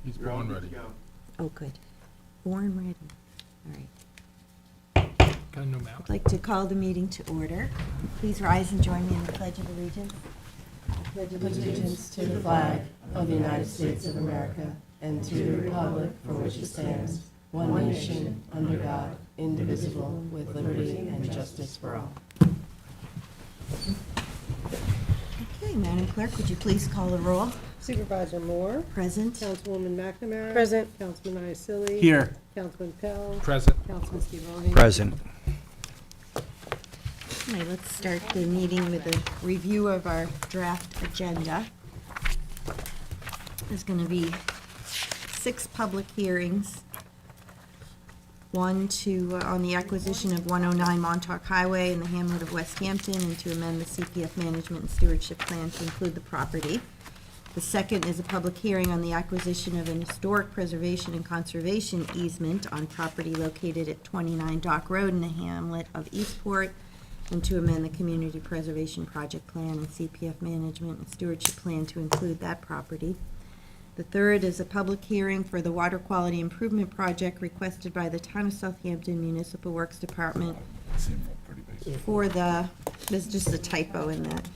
He's born ready. Oh, good. Born ready. All right. Got a new mouth. I'd like to call the meeting to order. Please rise and join me in the Pledge of Allegiance. I pledge Allegiance to the flag of the United States of America and to the republic for which it stands, one nation, under God, indivisible, with liberty and justice for all. Okay, Madam Clerk, would you please call the roll? Supervisor Moore, Present. Councilwoman McNamara. Present. Councilman Iacilli. Here. Councilman Pell. Present. Councilman Scavone. Present. All right, let's start the meeting with a review of our draft agenda. There's going to be 6 public hearings. One on the acquisition of 109 Montauk Highway in the hamlet of West Hampton and to amend the CPF management and stewardship plan to include the property. The second is a public hearing on the acquisition of an historic preservation and conservation easement on property located at 29 Dock Road in the hamlet of Eastport, and to amend the community preservation project plan and CPF management and stewardship plan to include that property. The third is a public hearing for the water quality improvement project requested by the Town of Southampton Municipal Works Department for there's just a typo in that,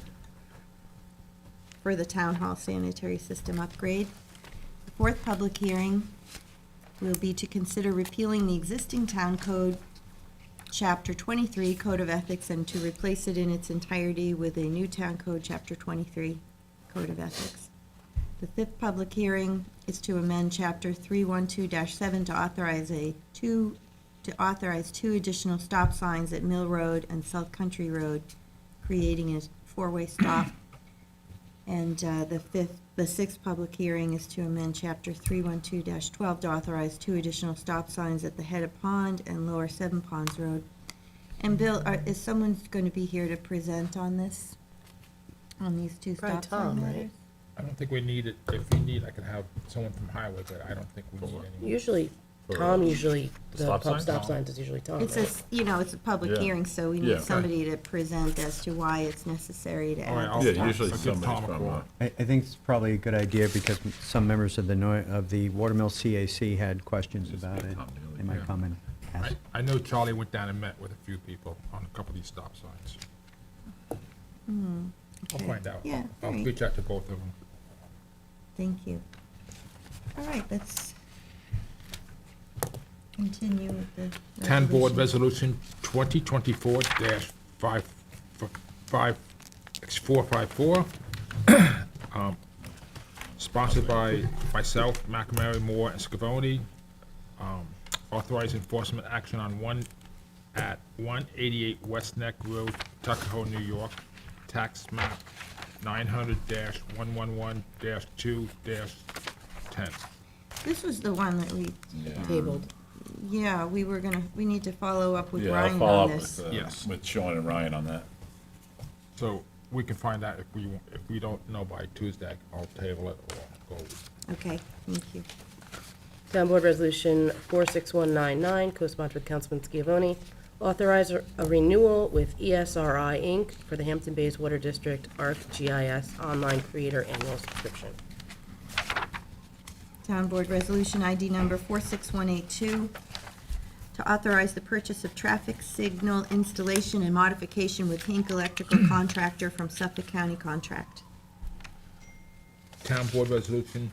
for the town hall sanitary system upgrade. The fourth public hearing will be to consider repealing the existing town code, Chapter 23, Code of Ethics, and to replace it in its entirety with a new town code, Chapter 23, Code of Ethics. The fifth public hearing is to amend Chapter 312-7 to authorize 2 additional stop signs at Mill Road and South Country Road, creating a 4-way stop. And the sixth public hearing is to amend Chapter 312-12 to authorize 2 additional stop signs at the head of Pond and Lower Seven Ponds Road. And Bill, is someone going to be here to present on this, on these 2 Probably stop sign Tom, right? matters? I don't think we need it. If you need, I can have someone from Highway, but I don't think we need anyone. Usually, Tom usually, the Stop pub sign? stop signs is usually Tom. It's right? it's a public Yeah. hearing, so we Yeah, need okay. somebody to present as to why it's necessary to All right, add I'll- the Yeah, stop usually I'll give somebody's Tom a from, call. I think it's probably a good idea because some members of the Watermill CAC had questions about it. They might come and ask. I know Charlie went down and met with a few people on a couple of these stop signs. I'll Okay. find out. Yeah, I'll all right. reach out to both of them. Thank you. All right, let's continue with the Town Board resolution. Resolution 2024-454, sponsored by myself, McNamara, Moore, and Scavone, authorize enforcement action on 188 West Neck Road, Tuckahoe, New York, tax map 900-111-2-10. This was the one that we, Tabled. yeah, we need to follow up with yeah, I'll Ryan follow on up this. Yes. with Sean and Ryan on that. So we can find out if we don't know by Tuesday, I'll table it or go. Okay, thank you. Town Board Resolution 46199, co-sponsored with Councilman Scavone, authorize a renewal with ESRI, Inc. for the Hampton Bays Water District ArcGIS Online Creator Annual Subscription. Town Board Resolution ID number 46182, to authorize the purchase of traffic signal installation and modification with Hink Electrical Contractor from Suffolk County Contract. Town Board Resolution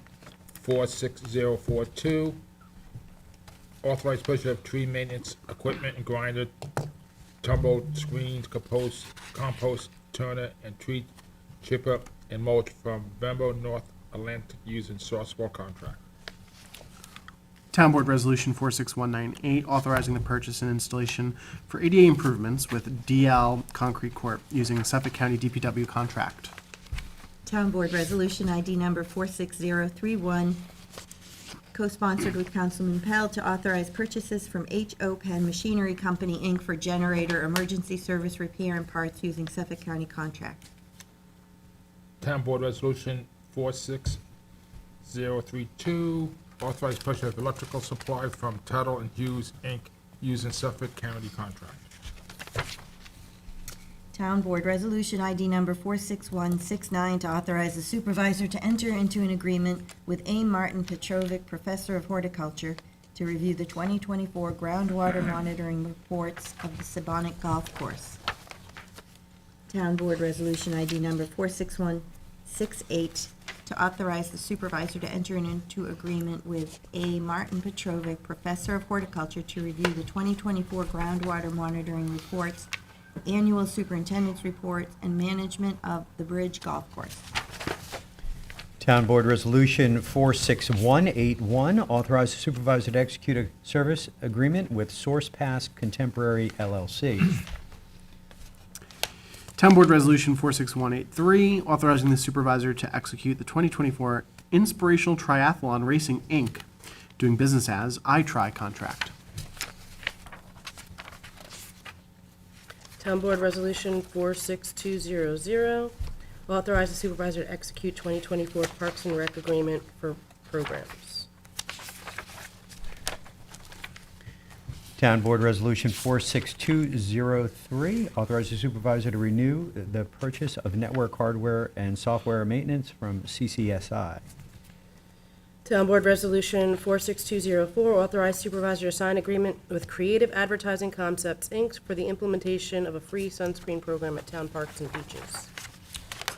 46042, authorize purchase of tree maintenance equipment and grinder, tumble screens, compost turner, and tree chipper and mulch from Vembo North Atlantic using Sourcewell contract. Town Board Resolution 46198, authorizing the purchase and installation for ADA improvements with DL Concrete Corp. using Suffolk County DPW contract. Town Board Resolution ID number 46031, co-sponsored with Councilman Pell, to authorize purchases from H.O. Penn Machinery Company, Inc. for generator emergency service repair and parts using Suffolk County contract. Town Board Resolution 46032, authorize purchase of electrical supply from Tuttle and Hughes, Inc., using Suffolk County contract. Town Board Resolution ID number 46169 to authorize the supervisor to enter into an agreement with A. Martin Petrovic, Professor of Horticulture, to review the 2024 groundwater monitoring reports of the Sabonic Golf Course. Town Board Resolution ID number 46168 to authorize the supervisor to enter into agreement with A. Martin Petrovic, Professor of Horticulture, to review the 2024 groundwater monitoring reports, annual superintendent's reports, and management of the Bridge Golf Course. Town Board Resolution 46181, authorize the supervisor to execute a service agreement with Source Pass Contemporary LLC. Town Board Resolution 46183, authorizing the supervisor to execute the 2024 Inspirational Triathlon Racing, Inc., doing business as iTry contract. Town Board Resolution 46200, authorize the supervisor to execute 2024 Parks and Rec agreement for programs. Town Board Resolution 46203, authorize the supervisor to renew the purchase of network hardware and software maintenance from CCSI. Town Board Resolution 46204, authorize supervisor to sign agreement with Creative Advertising Concepts, Inc. for the implementation of a free sunscreen program at town parks and beaches.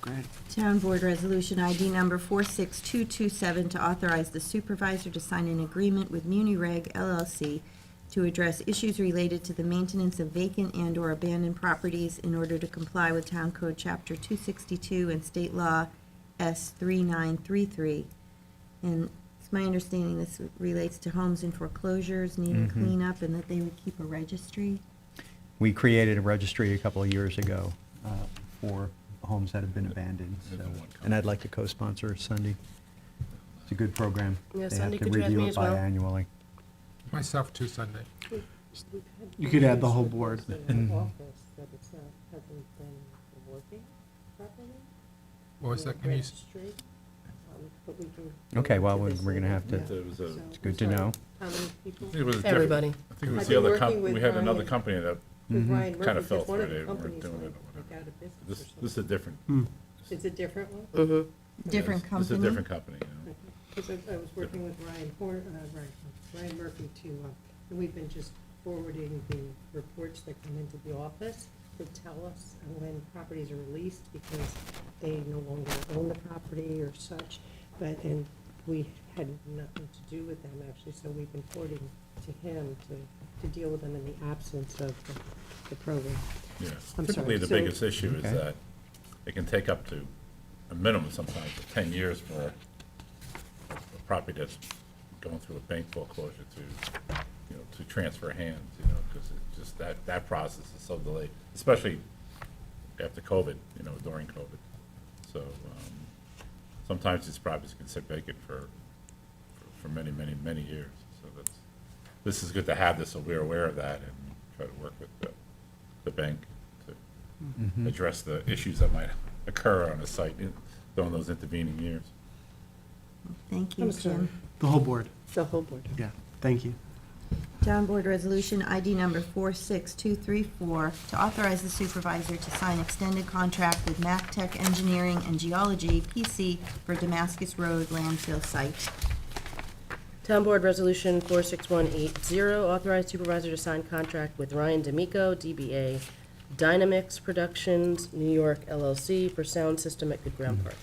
Great. Town Board Resolution ID number 46227 to authorize the supervisor to sign an agreement with MuniReg LLC to address issues related to the maintenance of vacant and/or abandoned properties in order to comply with Town Code Chapter 262 and State Law S 3933. And it's my understanding this relates to homes in foreclosures needing cleanup, and that they would keep a registry. We created a registry a couple of years ago for homes that have been abandoned. So, and I'd like to co-sponsor Sunday. It's a good program. Yeah, They Sunday have to could you add review me it as well? biannually. Myself too, Sunday. You could add the whole board. Office that it's not, hasn't been working properly. What was that? Can you, Registry, but we can. Okay, well, go we're into this going to later. have to, Yeah. It was a, So, it's good I'm to sorry, know. How many people? it was a different, Everybody. I think it was I've the been other working with we had another Ryan. company that, With Ryan Kinda Murphy, fell because one through, of they the weren't companies doing it or went whatever. out of business or this is a something. different. It's a different one? Mm-hmm. Different This is a company. different company, you know. Because I was working with Ryan Murphy to, and we've been just forwarding the reports that come into the office to tell us when properties are released, because they no longer own the property or such. But, and we had nothing to do with them actually, so we've been forwarding to him to deal with them in the absence of the program. Yeah. I'm Typically, sorry, the so- biggest issue is Okay. that it can take up to a minimum sometimes of 10 years for a property that's going through a bank foreclosure to, you know, to transfer hands, you know, because it just, that process is so delayed, especially after COVID, you know, during COVID. So, sometimes these properties can sit vacant for many, many, many years. So this is good to have this, so we're aware of that and try to work with the bank to address the issues that might occur on a site during those intervening years. Thank you, I'm sorry. Jim. The whole board. The whole board. Yeah, thank you. Town Board Resolution ID number 46234 to authorize the supervisor to sign extended contract with MacTech Engineering and Geology, PC, for Damascus Road landfill site. Town Board Resolution 46180, authorize supervisor to sign contract with Ryan D'Amico, DBA Dynamix Productions, New York LLC, for sound system at Good Ground Park.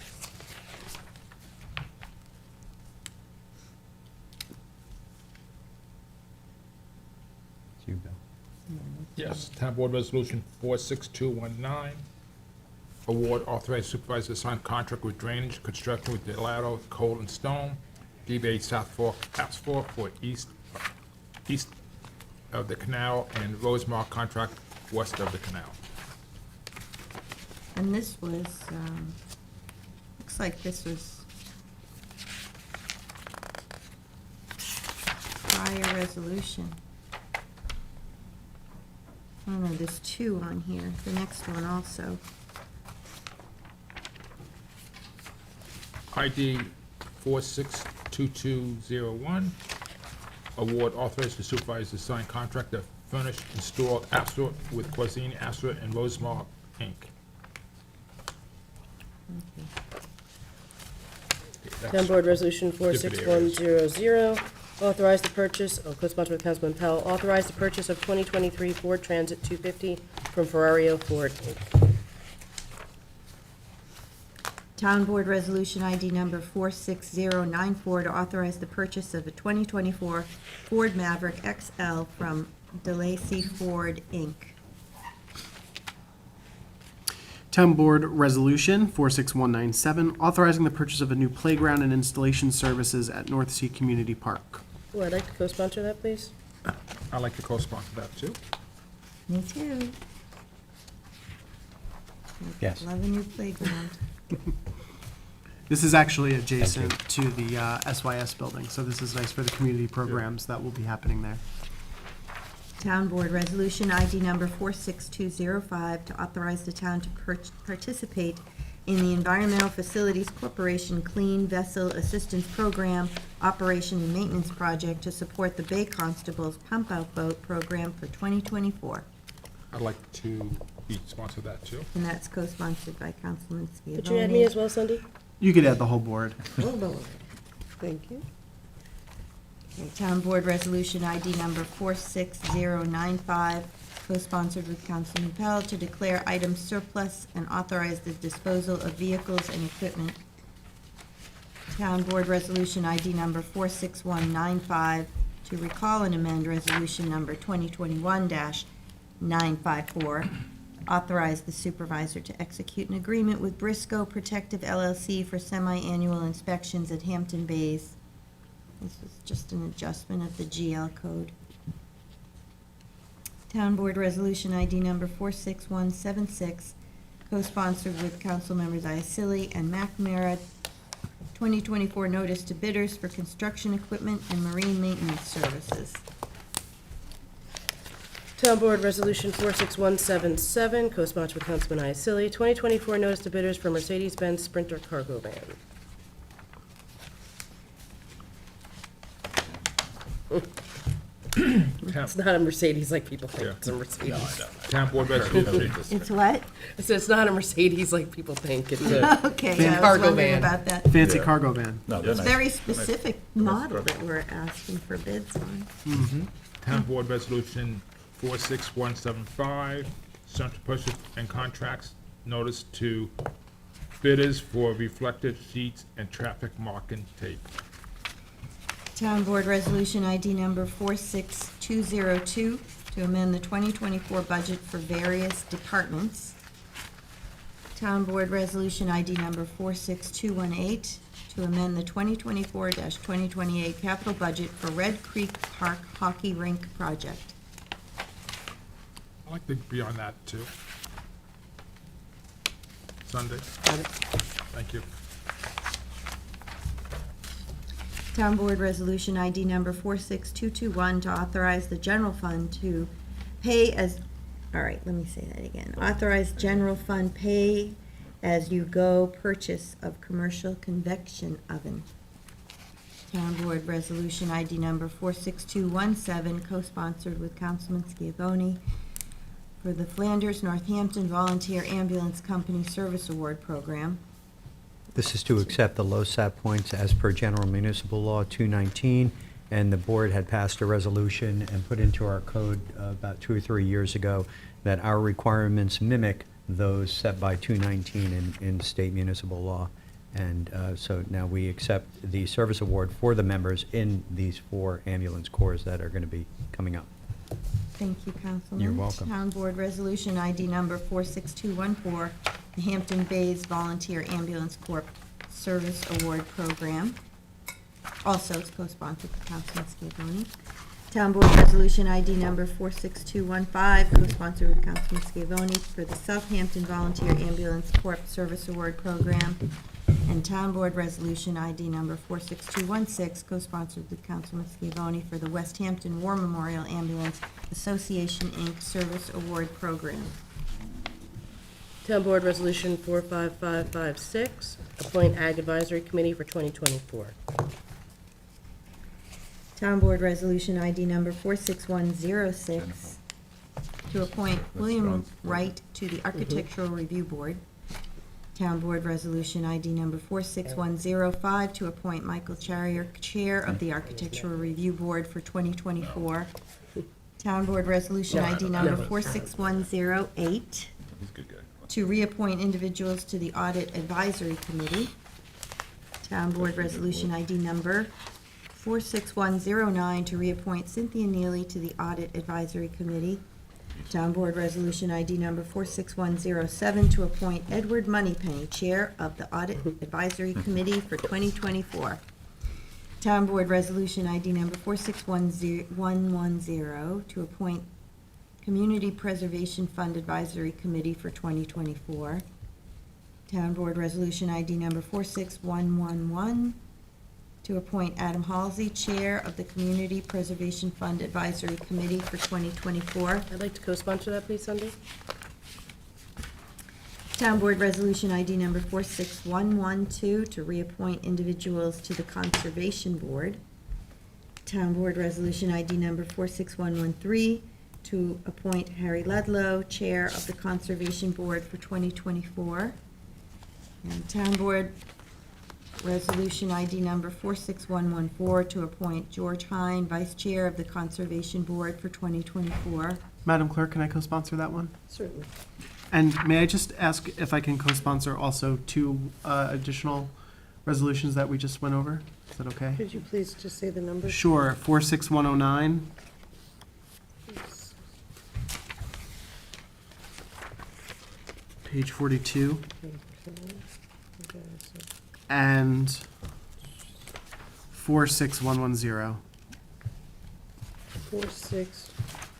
It's you, Bill. yes, Town Board Resolution 46219, award authorized supervisor to sign contract with drainage construction with Delato Coal and Stone, DBA South Fork Asphalt for east of the canal, and Rosemark contract west of the canal. And this was, looks like this was prior resolution. Oh no, there's two on here, the next one also. ID 462201, award authorized to supervise the signed contract to furnish, install asphalt with Quasine asphalt and Rosemark Inc. Town Board Resolution 46100, authorize the purchase, co-sponsored with Councilman Pell, authorize the purchase of 2023 Ford Transit 250 from Ferrario Ford, Inc. Town Board Resolution ID number 46094 to authorize the purchase of a 2024 Ford Maverick XL from DeLacy Ford, Inc. Town Board Resolution 46197, authorizing the purchase of a new playground and installation services at North Sea Community Park. Oh, I'd like to co-sponsor that, please. I'd like to co-sponsor that too. Me too. Yes. Love a new playground. This is actually adjacent to the SYS building, so this is nice for the community programs that will be happening there. Town Board Resolution ID number 46205 to authorize the town to participate in the Environmental Facilities Corporation Clean Vessel Assistance Program Operation and Maintenance Project to support the Bay Constable's Pump Out Boat Program for 2024. I'd like to be sponsor that too. And that's co-sponsored by Councilman Schiavone. Could you add me as well, Cindy? You could add the whole board. Oh, Lord. Thank you. Okay, Town Board Resolution ID number 46095, co-sponsored with Councilman Pell, to declare items surplus and authorize the disposal of vehicles and equipment. Town Board Resolution ID number 46195, to recall and amend Resolution number 2021-954, authorize the supervisor to execute an agreement with Briscoe Protective LLC for semi-annual inspections at Hampton Bays. This is just an adjustment of the GL code. Town Board Resolution ID number 46176, co-sponsored with council members Iacilli and McNamara, 2024 notice to bidders for construction equipment and marine maintenance services. Town Board Resolution 46177, co-sponsored with Councilman Iacilli, 2024 notice to bidders for Mercedes-Benz Sprinter cargo van. It's not a Mercedes like people think Yeah. it's a Mercedes. Town Board Resolution, It's what? I said, it's not a Mercedes like people think, it's a Okay, Van- I was cargo wondering van. about that. Fancy Yeah. cargo van. No, they're It's nice. very specific model Nice. that we're asking for bids on. Town Board Resolution 46175, central purchase and contracts notice to bidders for reflective sheets and traffic marking tape. Town Board Resolution ID number 46202, to amend the 2024 budget for various departments. Town Board Resolution ID number 46218, to amend the 2024-2028 capital budget for Red Creek Park Hockey Rink project. I'd like to be on that too. Sunday. Thank you. Town Board Resolution ID number 46221, to authorize the general fund to pay as, all right, let me say that again. Authorize general fund pay-as-you-go purchase of commercial convection oven. Town Board Resolution ID number 46217, co-sponsored with Councilman Schiavone, for the Flanders Northampton Volunteer Ambulance Company Service Award Program. This is to accept the LoSAP points as per General Municipal Law 219, and the board had passed a resolution and put into our code about 2 or 3 years ago that our requirements mimic those set by 219 in state municipal law. And so now we accept the service award for the members in these 4 ambulance corps that are going to be coming up. Thank you, Councilman. You're welcome. Town Board Resolution ID number 46214, the Hampton Bays Volunteer Ambulance Corps Service Award Program. Also, it's co-sponsored with Councilman Schiavone. Town Board Resolution ID number 46215, co-sponsored with Councilman Schiavone, for the Southampton Volunteer Ambulance Corps Service Award Program. And Town Board Resolution ID number 46216, co-sponsored with Councilman Schiavone, for the West Hampton War Memorial Ambulance Association, Inc. Service Award Program. Town Board Resolution 45556, appoint Ag Advisory Committee for 2024. Town Board Resolution ID number 46106, to appoint William John's. Wright to the Architectural Review Board. Town Board Resolution ID number 46105, to appoint Michael Charrier, Chair of the Architectural Review Board for 2024. Town Board Resolution ID number 46108, He's a good guy. to reappoint individuals to the Audit Advisory Committee. Town Board Resolution ID number 46109, to reappoint Cynthia Neely to the Audit Advisory Committee. Town Board Resolution ID number 46107, to appoint Edward Moneypenny, Chair of the Audit Advisory Committee for 2024. Town Board Resolution ID number 461110, to appoint Community Preservation Fund Advisory Committee for 2024. Town Board Resolution ID number 46111, to appoint Adam Halsey, Chair of the Community Preservation Fund Advisory Committee for 2024. I'd like to co-sponsor that, please, Sunday. Town Board Resolution ID number 46112, to reappoint individuals to the Conservation Board. Town Board Resolution ID number 46113, to appoint Harry Ludlow, Chair of the Conservation Board for 2024. And Town Board Resolution ID number 46114, to appoint George Hine, Vice Chair of the Conservation Board for 2024. Madam Clerk, can I co-sponsor that one? Certainly. And may I just ask if I can co-sponsor also two additional resolutions that we just went over? Is that okay? Could you please just say the numbers? Sure, 46109. Page 42, and 46110. 4, 6,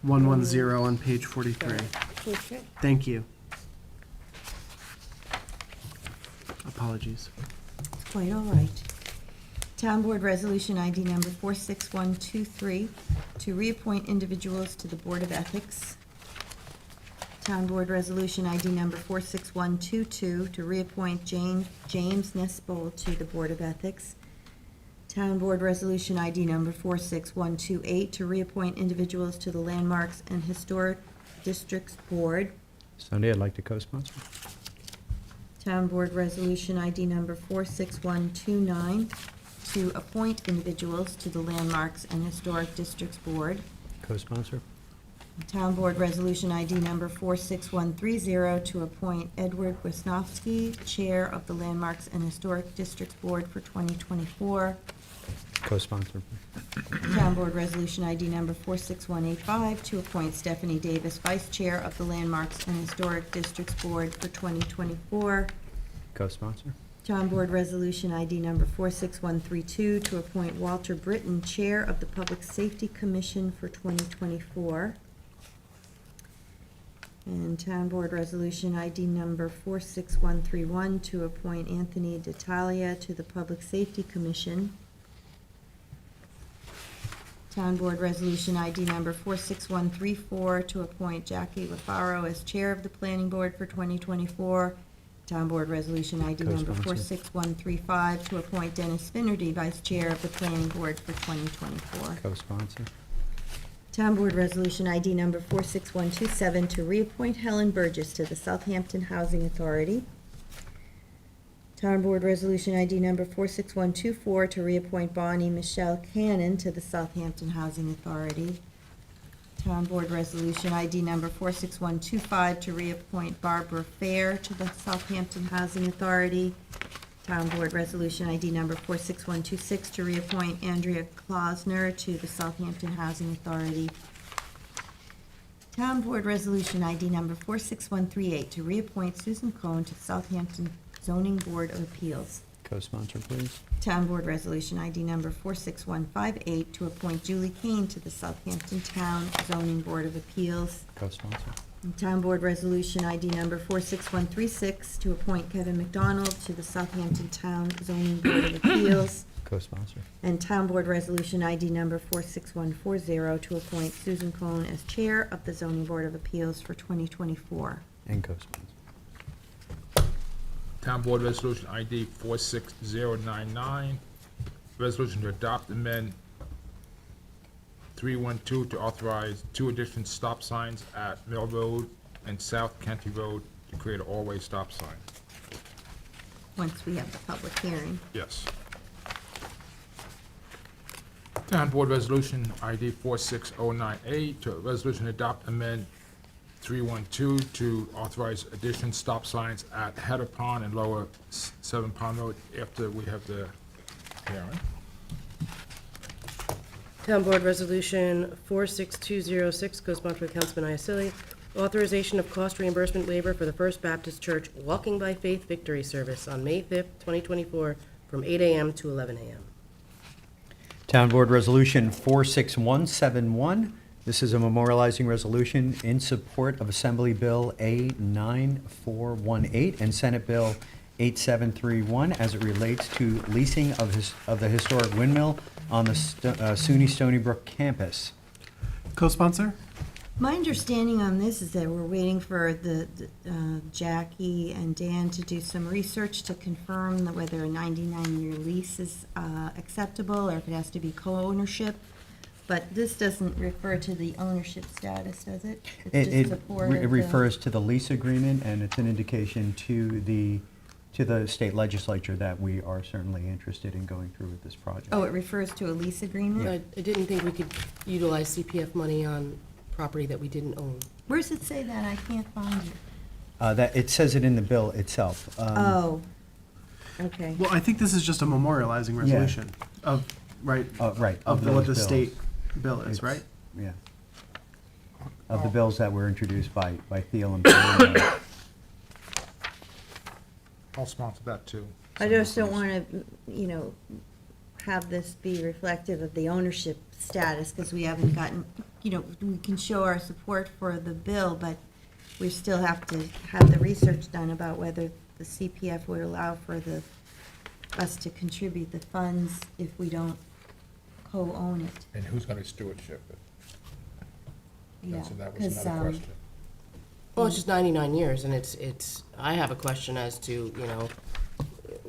110 on page 43. okay. Thank you. Apologies. It's quite all right. Town Board Resolution ID number 46123, to reappoint individuals to the Board of Ethics. Town Board Resolution ID number 46122, to reappoint James Nespoll to the Board of Ethics. Town Board Resolution ID number 46128, to reappoint individuals to the Landmarks and Historic Districts Board. Sunday, I'd like to co-sponsor. Town Board Resolution ID number 46129, to appoint individuals to the Landmarks and Historic Districts Board. Co-sponsor. Town Board Resolution ID number 46130, to appoint Edward Wisnowski, Chair of the Landmarks and Historic Districts Board for 2024. Co-sponsor. Town Board Resolution ID number 46185, to appoint Stephanie Davis, Vice Chair of the Landmarks and Historic Districts Board for 2024. Co-sponsor. Town Board Resolution ID number 46132, to appoint Walter Britton, Chair of the Public Safety Commission for 2024. And Town Board Resolution ID number 46131, to appoint Anthony D'Italia to the Public Safety Commission. Town Board Resolution ID number 46134, to appoint Jackie LaFaro as Chair of the Planning Board for 2024. Town Board Resolution ID number Co-sponsor. 46135, to appoint Dennis Finnerty, Vice Chair of the Planning Board for 2024. Co-sponsor. Town Board Resolution ID number 46127, to reappoint Helen Burgess to the Southampton Housing Authority. Town Board Resolution ID number 46124, to reappoint Bonnie Michelle Cannon to the Southampton Housing Authority. Town Board Resolution ID number 46125, to reappoint Barbara Fair to the Southampton Housing Authority. Town Board Resolution ID number 46126, to reappoint Andrea Klausner to the Southampton Housing Authority. Town Board Resolution ID number 46138, to reappoint Susan Cohn to Southampton Zoning Board of Appeals. Co-sponsor, please. Town Board Resolution ID number 46158, to appoint Julie Kane to the Southampton Town Zoning Board of Appeals. Co-sponsor. And Town Board Resolution ID number 46136, to appoint Kevin McDonald to the Southampton Town Zoning Board of Appeals. Co-sponsor. And Town Board Resolution ID number 46140, to appoint Susan Cohn as Chair of the Zoning Board of Appeals for 2024. And co-sponsor. Town Board Resolution ID 46099, resolution to adopt amend 312 to authorize 2 additional stop signs at Mill Road and South County Road to create an all-way stop sign. Once we have the public hearing. Yes. Town Board Resolution ID 46098 to resolution adopt amend 312 to authorize additional stop signs at Header Pond and Lower Seven Pond Road after we have the hearing. Town Board Resolution 46206, co-sponsored with Councilman Iacilli, authorization of cost reimbursement waiver for the First Baptist Church Walking by Faith Victory Service on May 5th, 2024, from 8 a.m. to 11 a.m. Town Board Resolution 46171. This is a memorializing resolution in support of Assembly Bill A9418 and Senate Bill 8731 as it relates to leasing of the historic windmill on the SUNY Stony Brook campus. Co-sponsor? My understanding on this is that we're waiting for the Jackie and Dan to do some research to confirm that whether a 99-year lease is acceptable or if it has to be co-ownership. But this doesn't refer to the ownership status, does it? It's just support of It the- refers to the lease agreement, and it's an indication to the state legislature that we are certainly interested in going through with this project. Oh, it refers to a lease agreement? I didn't think we could utilize CPF money on property that we didn't own. Where does it say that? I can't find it. That, it says it in the bill itself. Oh, okay. Well, I think this is just a memorializing resolution of, right? Right, Of of what those the bills. state bill is, It's- right? Yeah. Of the bills that were introduced by Thiel and Perry. I'll sponsor that too. I just don't want to, have this be reflective of the ownership status, because we haven't gotten, we can show our support for the bill, but we still have to have the research done about whether the CPF would allow for us to contribute the funds if we don't co-own it. And who's gonna stewardship it? Yeah, So that was because, another question. Well, it's just 99 years, and I have a question as to,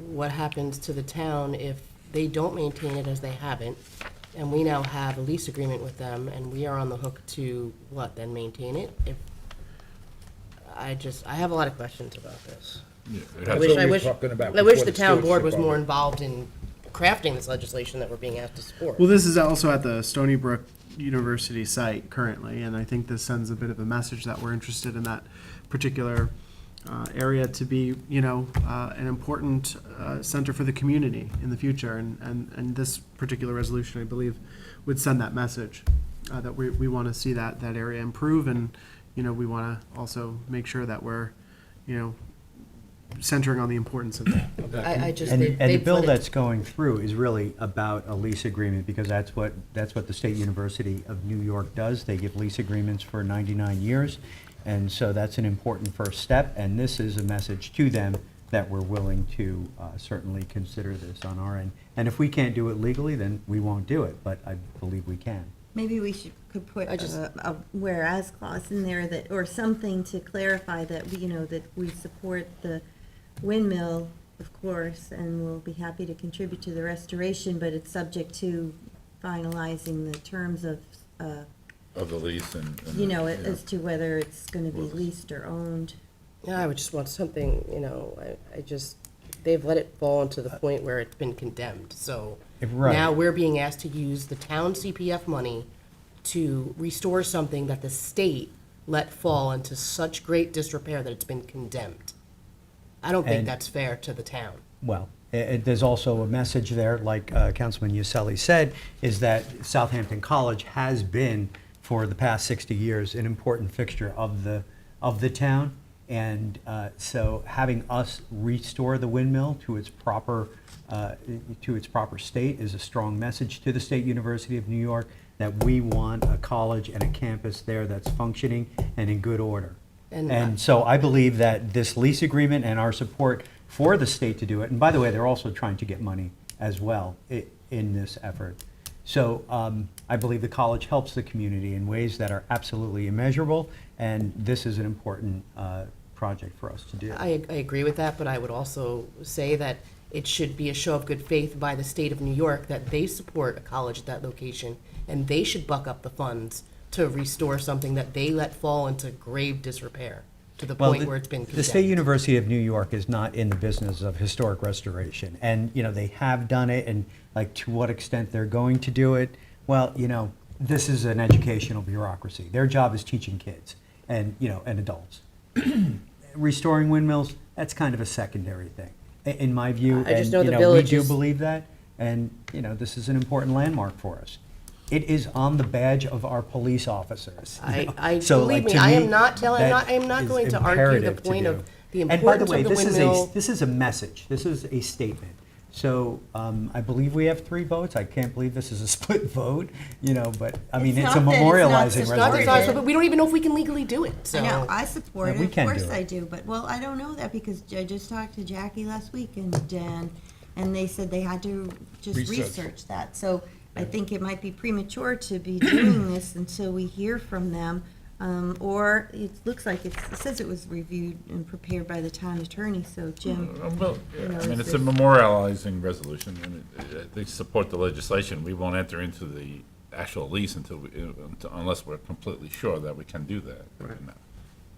what happens to the town if they don't maintain it as they haven't, and we now have a lease agreement with them, and we are on the hook to, then maintain it? I have a lot of questions about this. Yeah, it I has- wish, what I we were wish, talking about I wish before the the town board was stewardship of more it. involved in crafting this legislation that we're being asked to support. Well, this is also at the Stony Brook University site currently, and I think this sends a bit of a message that we're interested in that particular area to be, an important center for the community in the future. And this particular resolution, I believe, would send that message that we want to see that area improve, and, we want to also make sure that we're, centering on the importance of that. I just, And the they've bill let it- that's going through is really about a lease agreement, because that's what the State University of New York does. They give lease agreements for 99 years, and so that's an important first step, and this is a message to them that we're willing to certainly consider this on our end. And if we can't do it legally, then we won't do it, but I believe we can. Maybe we could put I just- a whereas clause in there that, or something to clarify that, that we support the windmill, of course, and we'll be happy to contribute to the restoration, but it's subject to finalizing the terms of, Of the lease and. yeah. as to whether it's gonna be leased or owned. Yeah, I would just want something, they've let it fall into the point where it's been condemned, so. Right. Now we're being asked to use the town CPF money to restore something that the state let fall into such great disrepair that it's been condemned. I don't think And- that's fair to the town. Well, there's also a message there, like Councilman Uselli said, is that Southampton College has been, for the past 60 years, an important fixture of the town. And so having us restore the windmill to its proper state is a strong message to the State University of New York that we want a college and a campus there that's functioning and in good order. And so I believe that this lease agreement and our support for the state to do it, and by the way, they're also trying to get money as well in this effort. So I believe the college helps the community in ways that are absolutely immeasurable, and this is an important project for us to do. I agree with that, but I would also say that it should be a show of good faith by the state of New York that they support a college at that location, and they should buck up the funds to restore something that they let fall into grave disrepair to the point where it's been condemned. The State University of New York is not in the business of historic restoration. And, they have done it, and like to what extent they're going to do it, well, this is an educational bureaucracy. Their job is teaching kids and, and adults. Restoring windmills, that's kind of a secondary thing, in my view. I just know And, the village we do is- believe that, and, this is an important landmark for us. It is on the badge of our police officers. I So, believe like, me, to I me, am not telling, that I am not is going to argue the imperative to point do. of the And by the importance way, of the this is windmill. this is a message. This is a statement. So I believe we have 3 votes. I can't believe this is a split vote, but I mean, It's it's a not that it's not memorializing It's not that it's resolution. not, but we don't even know if we can legally do it, so. I know, I support Yeah, it, we of can course do it. I do, but, well, I don't know that because I just talked to Jackie last week and they said they had to just Research. research that. So I think it might be premature to be doing this until we hear from them. Or it looks like it says it was reviewed and prepared by the town attorney, so Jim. Well, You know, I mean, is it's a this- memorializing resolution, and they support the legislation. We won't enter into the actual lease unless we're completely sure that we can do that.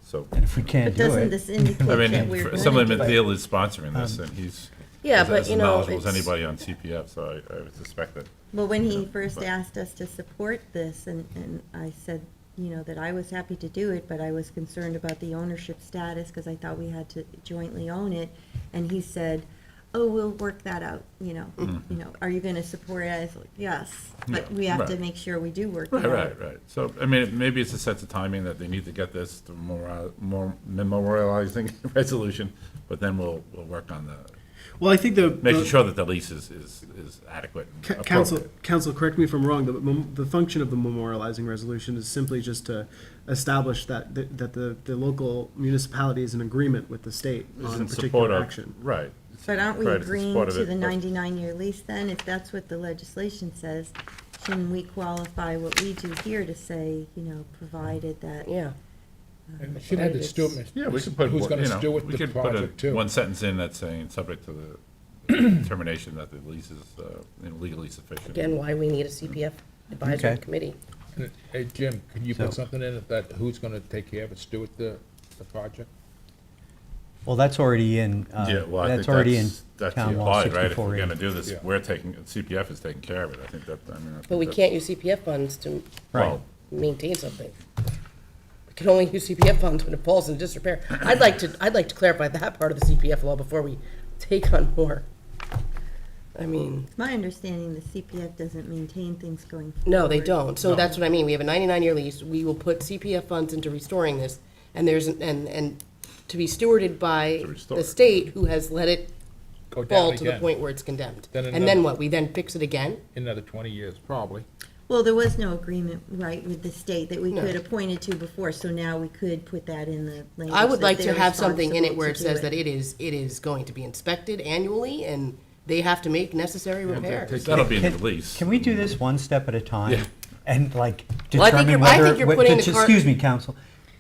So, And if we can't But do doesn't it, this indicate I that mean, we're Assemblyman going to? Thiel is sponsoring this, and he's Yeah, as but, knowledgeable as it's, anybody on CPF, so I would suspect that. Well, when he Yeah, first but- asked us to support this, and I said, that I was happy to do it, but I was concerned about the ownership status, because I thought we had to jointly own it, and he said, oh, we'll work that out, are you gonna support it? I was like, yes, but Yeah, we have to right. make sure we do work it Right, out. right. So, I mean, maybe it's a sense of timing that they need to get this to more memorializing resolution, but then we'll work on Well, I think making sure that the lease is adequate and Council, appropriate. correct me if I'm wrong, the function of the memorializing resolution is simply just to establish that the local municipality is in agreement with the state It's on a in support particular of- action. Right. But aren't we Right, it's in agreeing support of to it, the but- 99-year lease then? If that's what the legislation says, shouldn't we qualify what we do here to say, provided that? yeah. And she had the steward, Yeah, we could put, who's gonna you know, steward we the could put a, project too. one sentence in that's saying, subject to the determination that the lease is legally sufficient. Again, why we need a CPF advisory Okay. committee. Hey, Jim, can you So- put something in that, who's gonna take care of it, steward the project? well, that's already in, Yeah, well, I think that's already in that's Town Law implied, right? If we're 64E. gonna do this, Yeah. CPF is taking care of it. I think that, I mean. I think But we that's- can't use CPF funds to Right. well, maintain something. We can only use CPF funds when it falls in disrepair. I'd like to clarify that part of the CPF law before we take on more. I mean, It's my understanding the CPF doesn't maintain things going forward. no, they don't. So No. that's what I mean. We have a 99-year lease. We will put CPF funds into restoring this, and and to be stewarded by To restore the it. state who has let it Go fall down to the again, point where it's condemned. Then And then another- what? We then fix it again? in another 20 years, probably. Well, there was no agreement, right, with the state that we No. could have pointed to before, so now we could put that in the language. I would that like to they're have something in it responsible where to it do says that it is going to be inspected annually, and they have to make necessary repairs. That'll be in the Can- lease. Can we do this one step at a time? Yeah. And like Well, I think determine you're- I whether, think you're putting the cart- excuse me,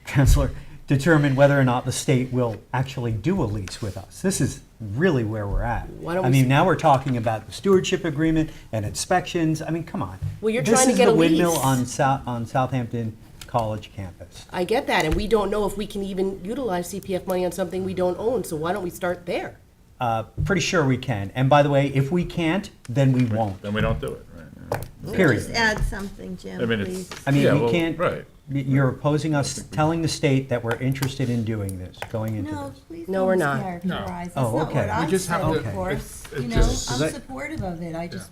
Counselor, determine whether or not the state will actually do a lease with us. This is really where we're at. Why don't I we mean, s- now we're talking about the stewardship agreement and inspections. I mean, come on. Well, you're trying to get a This is the windmill lease. on Southampton College campus. I get that, and we don't know if we can even utilize CPF money on something we don't own, so why don't we start there? Pretty sure we can. And by the way, if we can't, then we won't, Then we don't do it, right? yeah. period. Just add something, Jim, I mean, please. I mean, yeah, we well, can't, right. you're opposing us telling the state that we're interested in doing this, going into No, this. please No, don't we're not. mischaracterize. No. That's Oh, not okay. what We I just said, have to- of course. it You know, just- I'm That- supportive of it. I just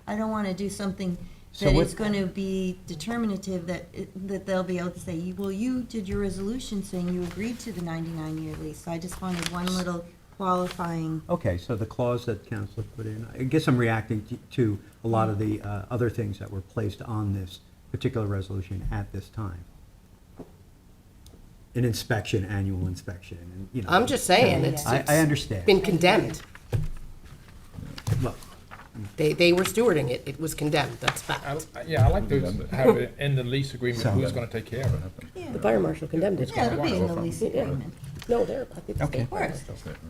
I don't wanna do something So that what- is gonna be determinative that, that they'll be able to say, well, you did your resolution saying you agreed to the 99-year lease. So I just wanted one little qualifying. Okay, so the clause that Counselor put in, I guess I'm reacting to a lot of the other things that were placed on this particular resolution at this time. An inspection, annual inspection, and, you know. I'm just saying, Yeah. it's I understand. been condemned. Look, They were stewarding it, it was condemned, that's fact. Yeah, I like to have it in the lease agreement, So- who's gonna take care of it. The fire marshal condemned it. Yeah, it'll be in the lease Yeah. agreement. No, they're, I think the Okay. state. Of course.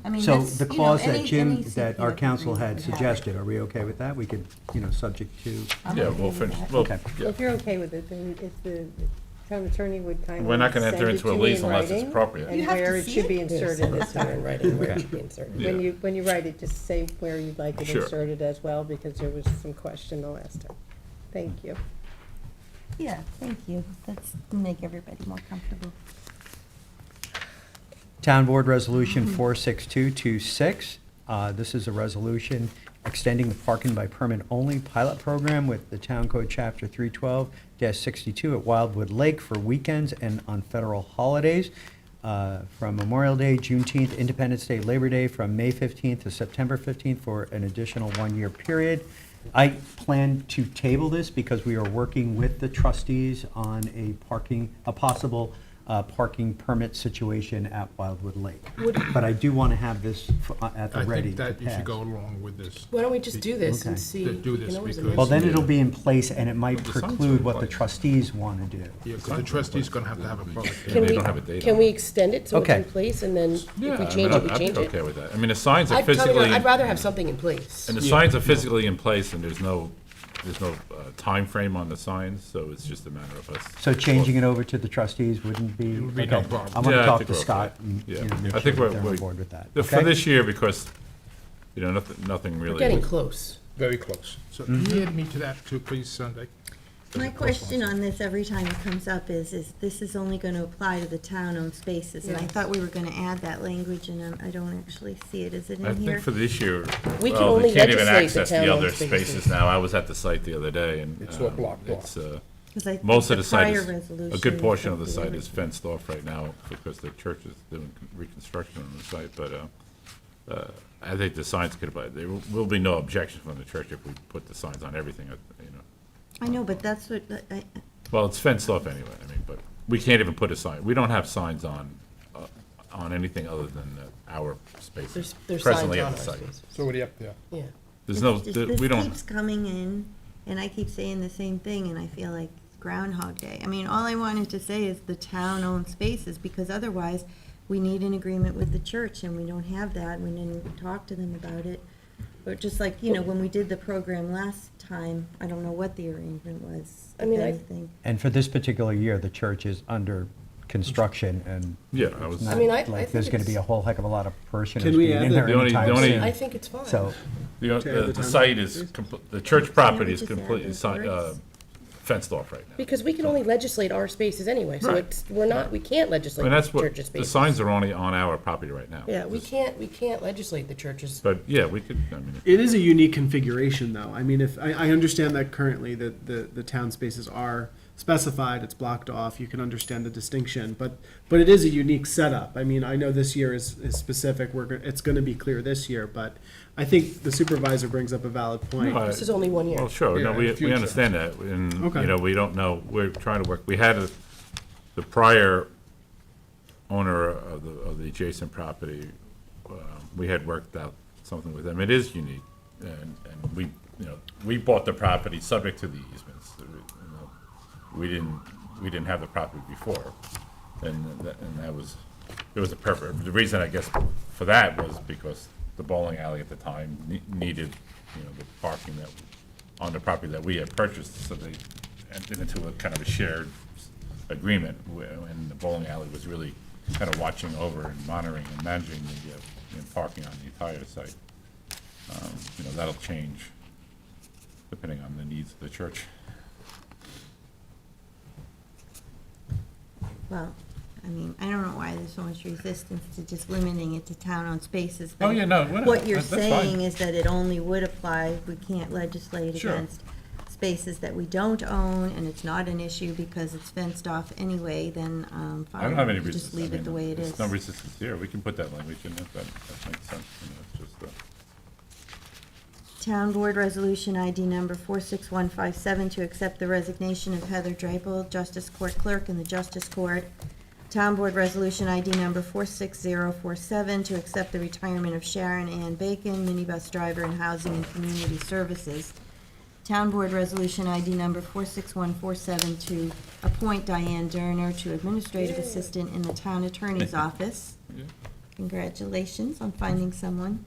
I mean, So that's, the you know, clause that any Jim, that our CPF council agreement had would have it. suggested, are we okay with that? We could, subject to, I'm Yeah, okay we'll with finish, that. well, Okay. yeah. If you're okay with it, then if the town attorney would kindly We're not gonna enter send it into a to me lease in unless it's writing, appropriate. You And have to where it see should it? be Yes, inserted this as time in well. writing, where it Okay. should be inserted. Yeah. When you write it, just say where you'd like it Sure. inserted as well, because there was some question the last time. Thank you. Yeah, thank you. That's to make everybody more comfortable. Town Board Resolution 46226. This is a resolution extending the parking by permit only pilot program with the Town Code Chapter 312-62 at Wildwood Lake for weekends and on federal holidays from Memorial Day, Juneteenth, Independence Day, Labor Day, from May 15th to September 15th for an additional one-year period. I plan to table this because we are working with the trustees on a possible parking permit situation at Wildwood Lake. But I do want to have this at the I ready think to that you should pass. go along with this. Why don't we just do this and Okay. see? To do you this can always because- amend Well, then Yeah. it'll be in place and it might But the signs are preclude in what the place. trustees want to do. Yeah, because the trustees gonna have to have a public Can hearing. They we, don't have a date can on we it. extend it so it's Okay. in place, and then if Yeah, we I change mean, it, we I'd change be it? okay with that. I mean, the signs are I'd tell you what, physically, I'd rather have something in place. and the signs are physically in place, and there's no timeframe on the signs, so it's just a matter of us. So changing it over to the trustees wouldn't be? It would be no okay. problem. I want Yeah, to I talk think to we're Scott okay. and, Yeah. make I sure think that they're on we're- board with that. For Okay? this year, because, nothing really. We're getting close. Very close. So can you add me to that too, please, Sunday? My question on this every time it comes up is this is only gonna apply to the town-owned spaces, and I Yes. thought we were gonna add that language, and I don't actually see it. Is it I in here? think for this year, We can well, only they can't even legislate the access the town-owned other spaces. spaces now. I was at the site the other day, and. It's all blocked off. It's, 'Cause I think most of the site prior is, a resolution good portion of the said site they is were- fenced off right now because the church is doing reconstruction on the site, but, I think the signs could, there will be no objection from the church if we put the signs on everything, I know, but that's what, Well, it's fenced off anyway, I mean, but we can't even put a sign, we don't have signs on anything other than our spaces There's signs presently on at our the site. spaces. It's already up there. Yeah. There's no, this we don't, keeps coming in, and I keep saying the same thing, and I feel like it's Groundhog Day. I mean, all I wanted to say is the town-owned spaces, because otherwise, we need an agreement with the church, and we don't have that, we didn't talk to them about it. But just like, when we did the program last time, I don't know what the arrangement was, I if mean, I- anything. And for this particular year, the church is under construction and yeah, I was. it's not I mean, I like think there's going to be a it's- whole heck of a lot of parishioners Can we being add in the- there The only- anytime the only- soon. I think it's fine. So, The town site is, the church property is just add completely those words? fenced off right now. Because we can only legislate our spaces anyway, so Right. we can't I legislate mean, the that's what, church's the spaces. signs are only on our property right now. Yeah, we can't legislate the churches. But, yeah, we could, I mean, It is a unique configuration, though. I mean, if, I understand that currently the town spaces are specified, it's blocked off, you can understand the distinction, but it is a unique setup. I mean, I know this year is specific, it's gonna be clear this year, but I think the supervisor brings up a valid point. No, This is only 1 year. well, sure, no, Yeah, in we the future. understand that, and, Okay. we don't know, we're trying to work, we had the prior owner of the adjacent property, we had worked out something with them, it is unique, and we bought the property subject to the easements. We didn't have the property before, and that was, it was a perfect, the reason, I guess, for that was because the bowling alley at the time needed, the parking that, on the property that we had purchased, so they entered into a kind of a shared agreement, and the bowling alley was really kind of watching over and monitoring and managing the parking on the entire site. That'll change depending on the needs of the church. Well, I mean, I don't know why there's so much resistance to just limiting it to town-owned spaces. Oh, but yeah, no, we're not. What you're That's fine. saying is that it only would apply, we can't legislate Sure. against spaces that we don't own, and it's not an issue because it's fenced off anyway, then, fine. I don't have any Just resistance. leave it the way it is. There's no resistance here. We can put that language in it. That makes sense. It's just, Town Board Resolution ID number 46157 to accept the resignation of Heather Drapel, Justice Court Clerk in the Justice Court. Town Board Resolution ID number 46047 to accept the retirement of Sharon Ann Bacon, minibus driver in Housing and Community Services. Town Board Resolution ID number 46147 to appoint Diane Derner to Administrative Assistant in the Town Attorney's Office. Congratulations on finding someone.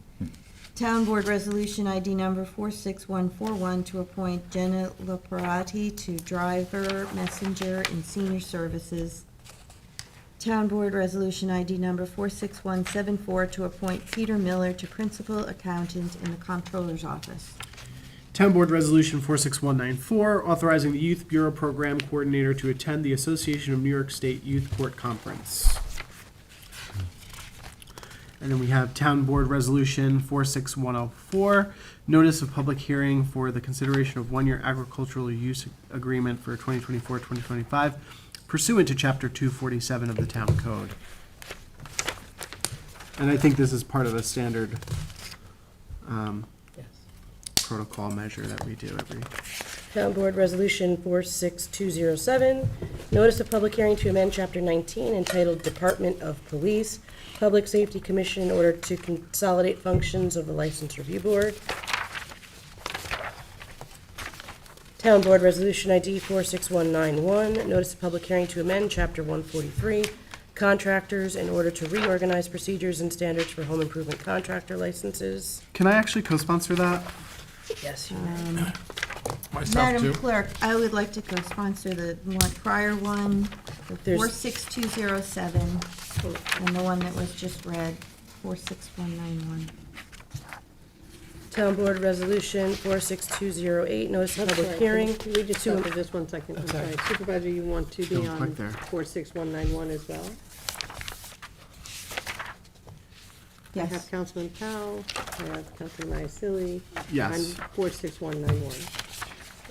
Town Board Resolution ID number 46141 to appoint Jenna Laparati to Driver Messenger in Senior Services. Town Board Resolution ID number 46174 to appoint Peter Miller to Principal Accountant in the Comptroller's Office. Town Board Resolution 46194, authorizing the Youth Bureau Program Coordinator to attend the Association of New York State Youth Court Conference. And then we have Town Board Resolution 46104, notice of public hearing for the consideration of one-year agricultural use agreement for 2024-2025 pursuant to Chapter 247 of the Town Code. And I think this is part of a standard Yes. protocol measure that we do every. Town Board Resolution 46207, notice of public hearing to amend Chapter 19 entitled Department of Police, Public Safety Commission in order to consolidate functions of the License Review Board. Town Board Resolution ID 46191, notice of public hearing to amend Chapter 143, Contractors in order to reorganize procedures and standards for home improvement contractor licenses. Can I actually co-sponsor that? Yes, you may. Myself Madam too. Clerk, I would like to co-sponsor the one, prior one, the There's- 46207, and the one that was just read, 46191. Town Board Resolution 46208, notice of I'm public sorry, hearing. can we just to- stop for just 1 second? I'm sorry. Supervisor, you want to be Don't on click there. 46191 as well? I have Yes, Councilman Powell, I have Councilman Iacilli. Yes. I'm 46191.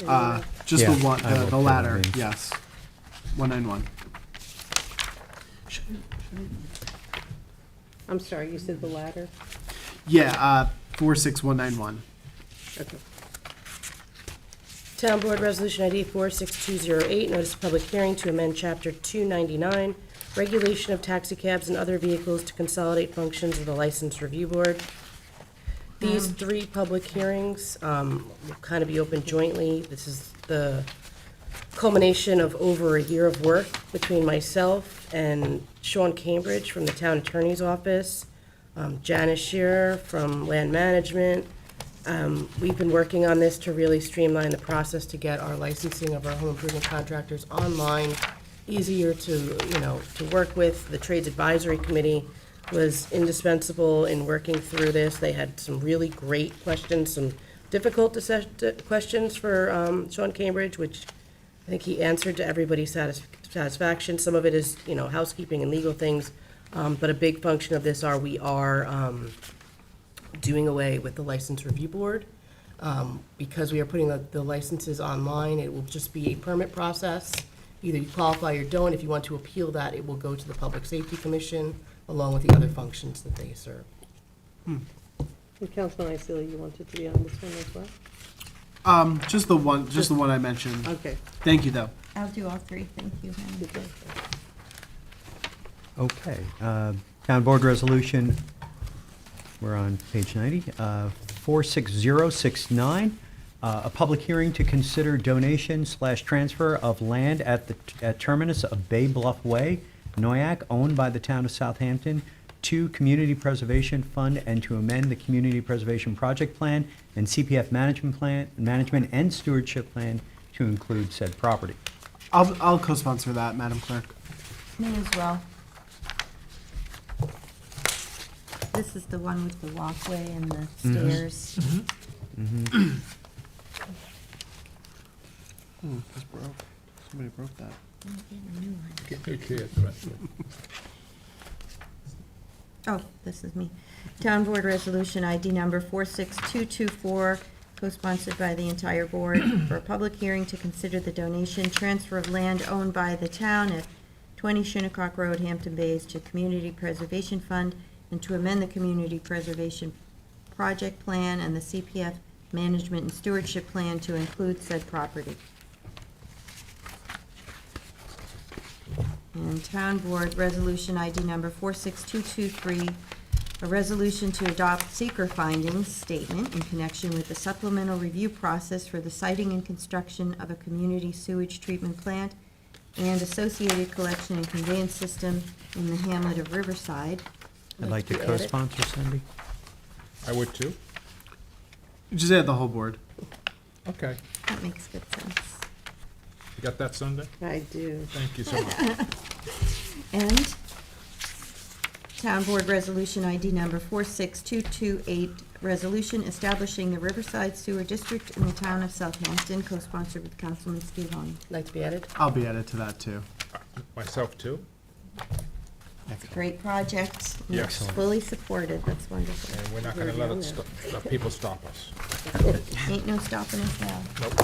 And, Just the Yeah, one, I will the fill latter, it in. yes. 191. I'm sorry, you said the latter? Yeah, 46191. Okay. Town Board Resolution ID 46208, notice of public hearing to amend Chapter 299, Regulation of Taxicabs and Other Vehicles to consolidate functions of the License Review Board. These three public hearings will kind of be open jointly. This is the culmination of over a year of work between myself and Sean Cambridge from the Town Attorney's Office, Janice Shearer from Land Management. We've been working on this to really streamline the process to get our licensing of our home improvement contractors online, easier to work with. The Trades Advisory Committee was indispensable in working through this. They had some really great questions, some difficult questions for Sean Cambridge, which I think he answered to everybody's satisfaction. Some of it is, housekeeping and legal things, but a big function of this we are doing away with the License Review Board. Because we are putting the licenses online, it will just be a permit process. Either you qualify or don't. If you want to appeal that, it will go to the Public Safety Commission, along with the other functions that they serve. And Councilman Iacilli, you wanted to be on this one as well? Just the one I mentioned. Okay. Thank you, though. I'll do all three, thank you, Madam Clerk. Okay, Town Board Resolution, we're on page 90, 46069, a public hearing to consider donation/transfer of land at terminus of Bay Bluff Way, Noyak, owned by the town of Southampton, to Community Preservation Fund and to amend the Community Preservation Project Plan and CPF Management and Stewardship Plan to include said property. I'll co-sponsor that, Madam Clerk. Me as well. This is the one with the walkway and the stairs. This broke. Somebody broke that. Get new chairs, the rest of it. Oh, this is me. Town Board Resolution ID number 46224, co-sponsored by the entire board, for a public hearing to consider the donation, transfer of land owned by the town at 20 Shinnecock Road, Hampton Bays, to Community Preservation Fund, and to amend the Community Preservation Project Plan and the CPF Management and Stewardship Plan to include said property. And Town Board Resolution ID number 46223, A resolution to adopt seeker findings statement in connection with the supplemental review process for the siting and construction of a community sewage treatment plant and associated collection and conveyance system in the hamlet of Riverside. I'd like to to add it. co-sponsor, Cindy. I would too. Just add the whole board. Okay. That makes good sense. You got that, Sunday? I do. Thank you so much. And Town Board Resolution ID number 46228, resolution establishing the Riverside Sewer District in the town of Southampton, co-sponsored with Councilman Scavone. Like to be added? I'll be added to that too. Myself too. It's a great project. and Yes. It's fully supported. That's wonderful. And we're not gonna let it let people stop us. Ain't no stopping us now. Nope.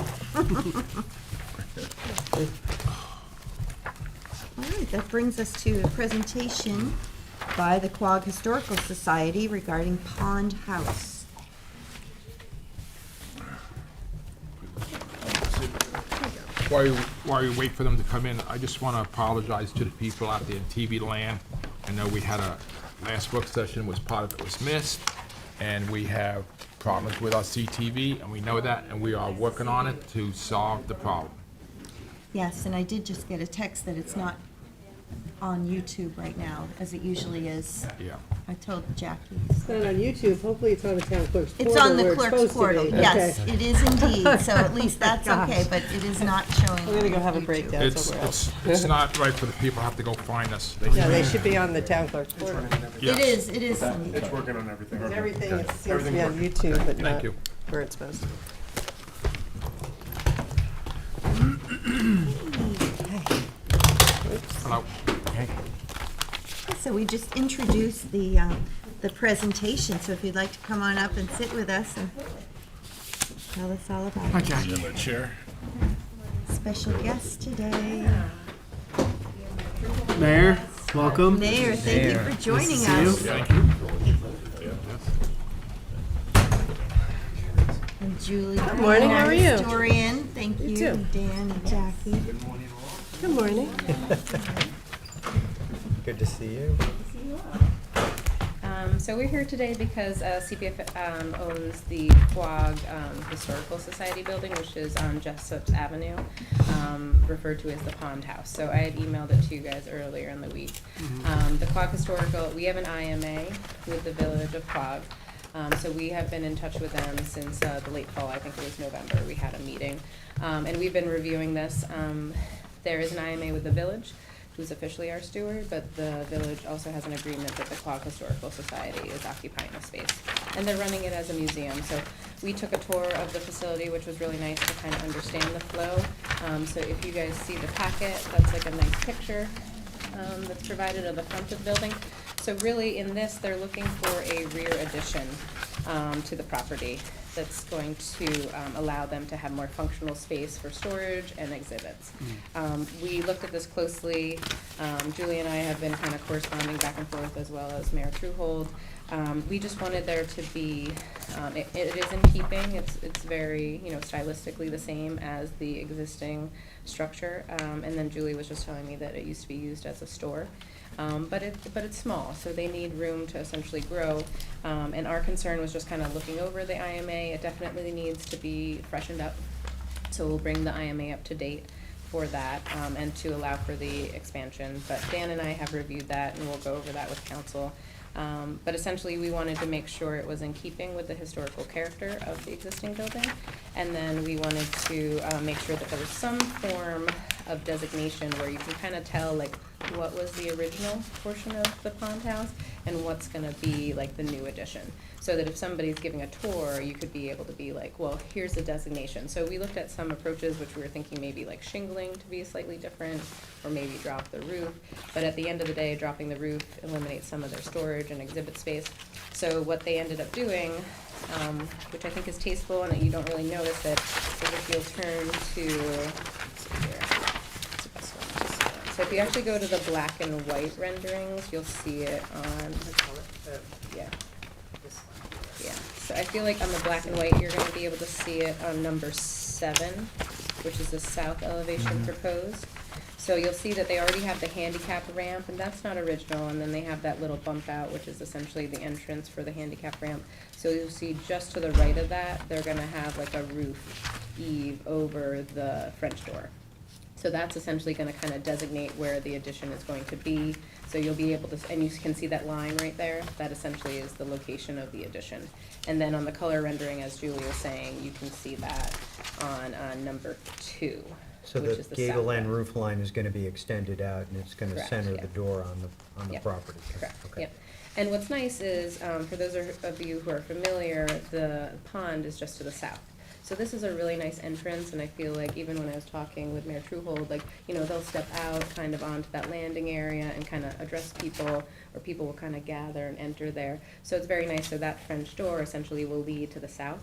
All right, that brings us to a presentation by the Quogue Historical Society regarding Pond House. While you wait for them to come in, I just want to apologize to the people out there in TV land. I know we had last work session was part of it was missed, and we have problems with our CTV, and we know that, and we are working on it to solve the problem. Yes, and I did just get a text that it's not on YouTube right now, as it usually is. Yeah. I told Jackie. It's not on YouTube, hopefully it's on the town clerk's portal. It's on where the it's clerk's supposed to portal, be. yes, Okay. it is indeed, so at least that's okay, but it is not showing I'm gonna go on have a YouTube. breakdown It's, somewhere else. it's not right for the people to have to go find us. Yeah, they should be on the town clerk's portal. Yes. It is indeed. It's working on everything. Everything is- seems to be on YouTube, but Thank not you. where it's supposed to. Hello. So we just introduced the presentation, so if you'd like to come on up and sit with us and tell us all about it. In the chair. Special guest today. Mayor, welcome. Mayor, thank you for joining Nice to us. see you. Thank you. And Julie. Good morning, how our are you? Historian, thank you, too. and Dan and Jackie. Good morning. Good to see you. So we're here today because CPF owns the Quogue Historical Society building, which is on Jessup Avenue, referred to as the Pond House. So I had emailed it to you guys earlier in the week. The Quogue Historical, we have an IMA with the Village of Quogue. So we have been in touch with them since the late fall, I think it was November, we had a meeting. And we've been reviewing this. There is an IMA with the Village, who's officially our steward, but the village also has an agreement that the Quogue Historical Society is occupying the space. And they're running it as a museum. So we took a tour of the facility, which was really nice to kind of understand the flow. So if you guys see the packet, that's like a nice picture that's provided of the front of the building. So really, in this, they're looking for a rear addition to the property that's going to allow them to have more functional space for storage and exhibits. We looked at this closely. Julie and I have been kind of corresponding back and forth, as well as Mayor Truhold. We just wanted there to be, it is in keeping, it's very, stylistically the same as the existing structure. And then Julie was just telling me that it used to be used as a store. But it's small, so they need room to essentially grow. And our concern was just kind of looking over the IMA. It definitely needs to be freshened up. So we'll bring the IMA up to date for that, and to allow for the expansion. But Dan and I have reviewed that, and we'll go over that with council. But essentially, we wanted to make sure it was in keeping with the historical character of the existing building. And then we wanted to make sure that there was some form of designation where you can kind of tell, like, what was the original portion of the Pond House and what's going to be, like, the new addition. So that if somebody's giving a tour, you could be able to be like, well, here's the designation. So we looked at some approaches, which we were thinking maybe like shingling to be slightly different, or maybe drop the roof. But at the end of the day, dropping the roof eliminates some of their storage and exhibit space. So what they ended up doing, which I think is tasteful and that you don't really notice it, is if you'll turn to, let's see here. What's the best one to see that? So if you actually go to the black and white renderings, you'll see it on, yeah. Yeah, so I feel like on the black and white, you're gonna be able to see it on number 7, which is the south elevation proposed. So you'll see that they already have the handicap ramp, and that's not original, and then they have that little bump out, which is essentially the entrance for the handicap ramp. So you'll see just to the right of that, they're gonna have like a roof eave over the French door. So that's essentially gonna kind of designate where the addition is going to be. So you'll be able to, and you can see that line right there, that essentially is the location of the addition. And then on the color rendering, as Julie was saying, you can see that on number 2, So which the is the gable south end end. roof line is gonna be extended out, and it's gonna Correct, center yeah. the door on the Yep, property. Correct, Okay. yep. And what's nice is, for those of you who are familiar, the pond is just to the south. So this is a really nice entrance, and I feel like even when I was talking with Mayor Truhold, like, you know, they'll step out kind of onto that landing area and kind of address people, or people will kind of gather and enter there. So it's very nice, so that French door essentially will lead to the south,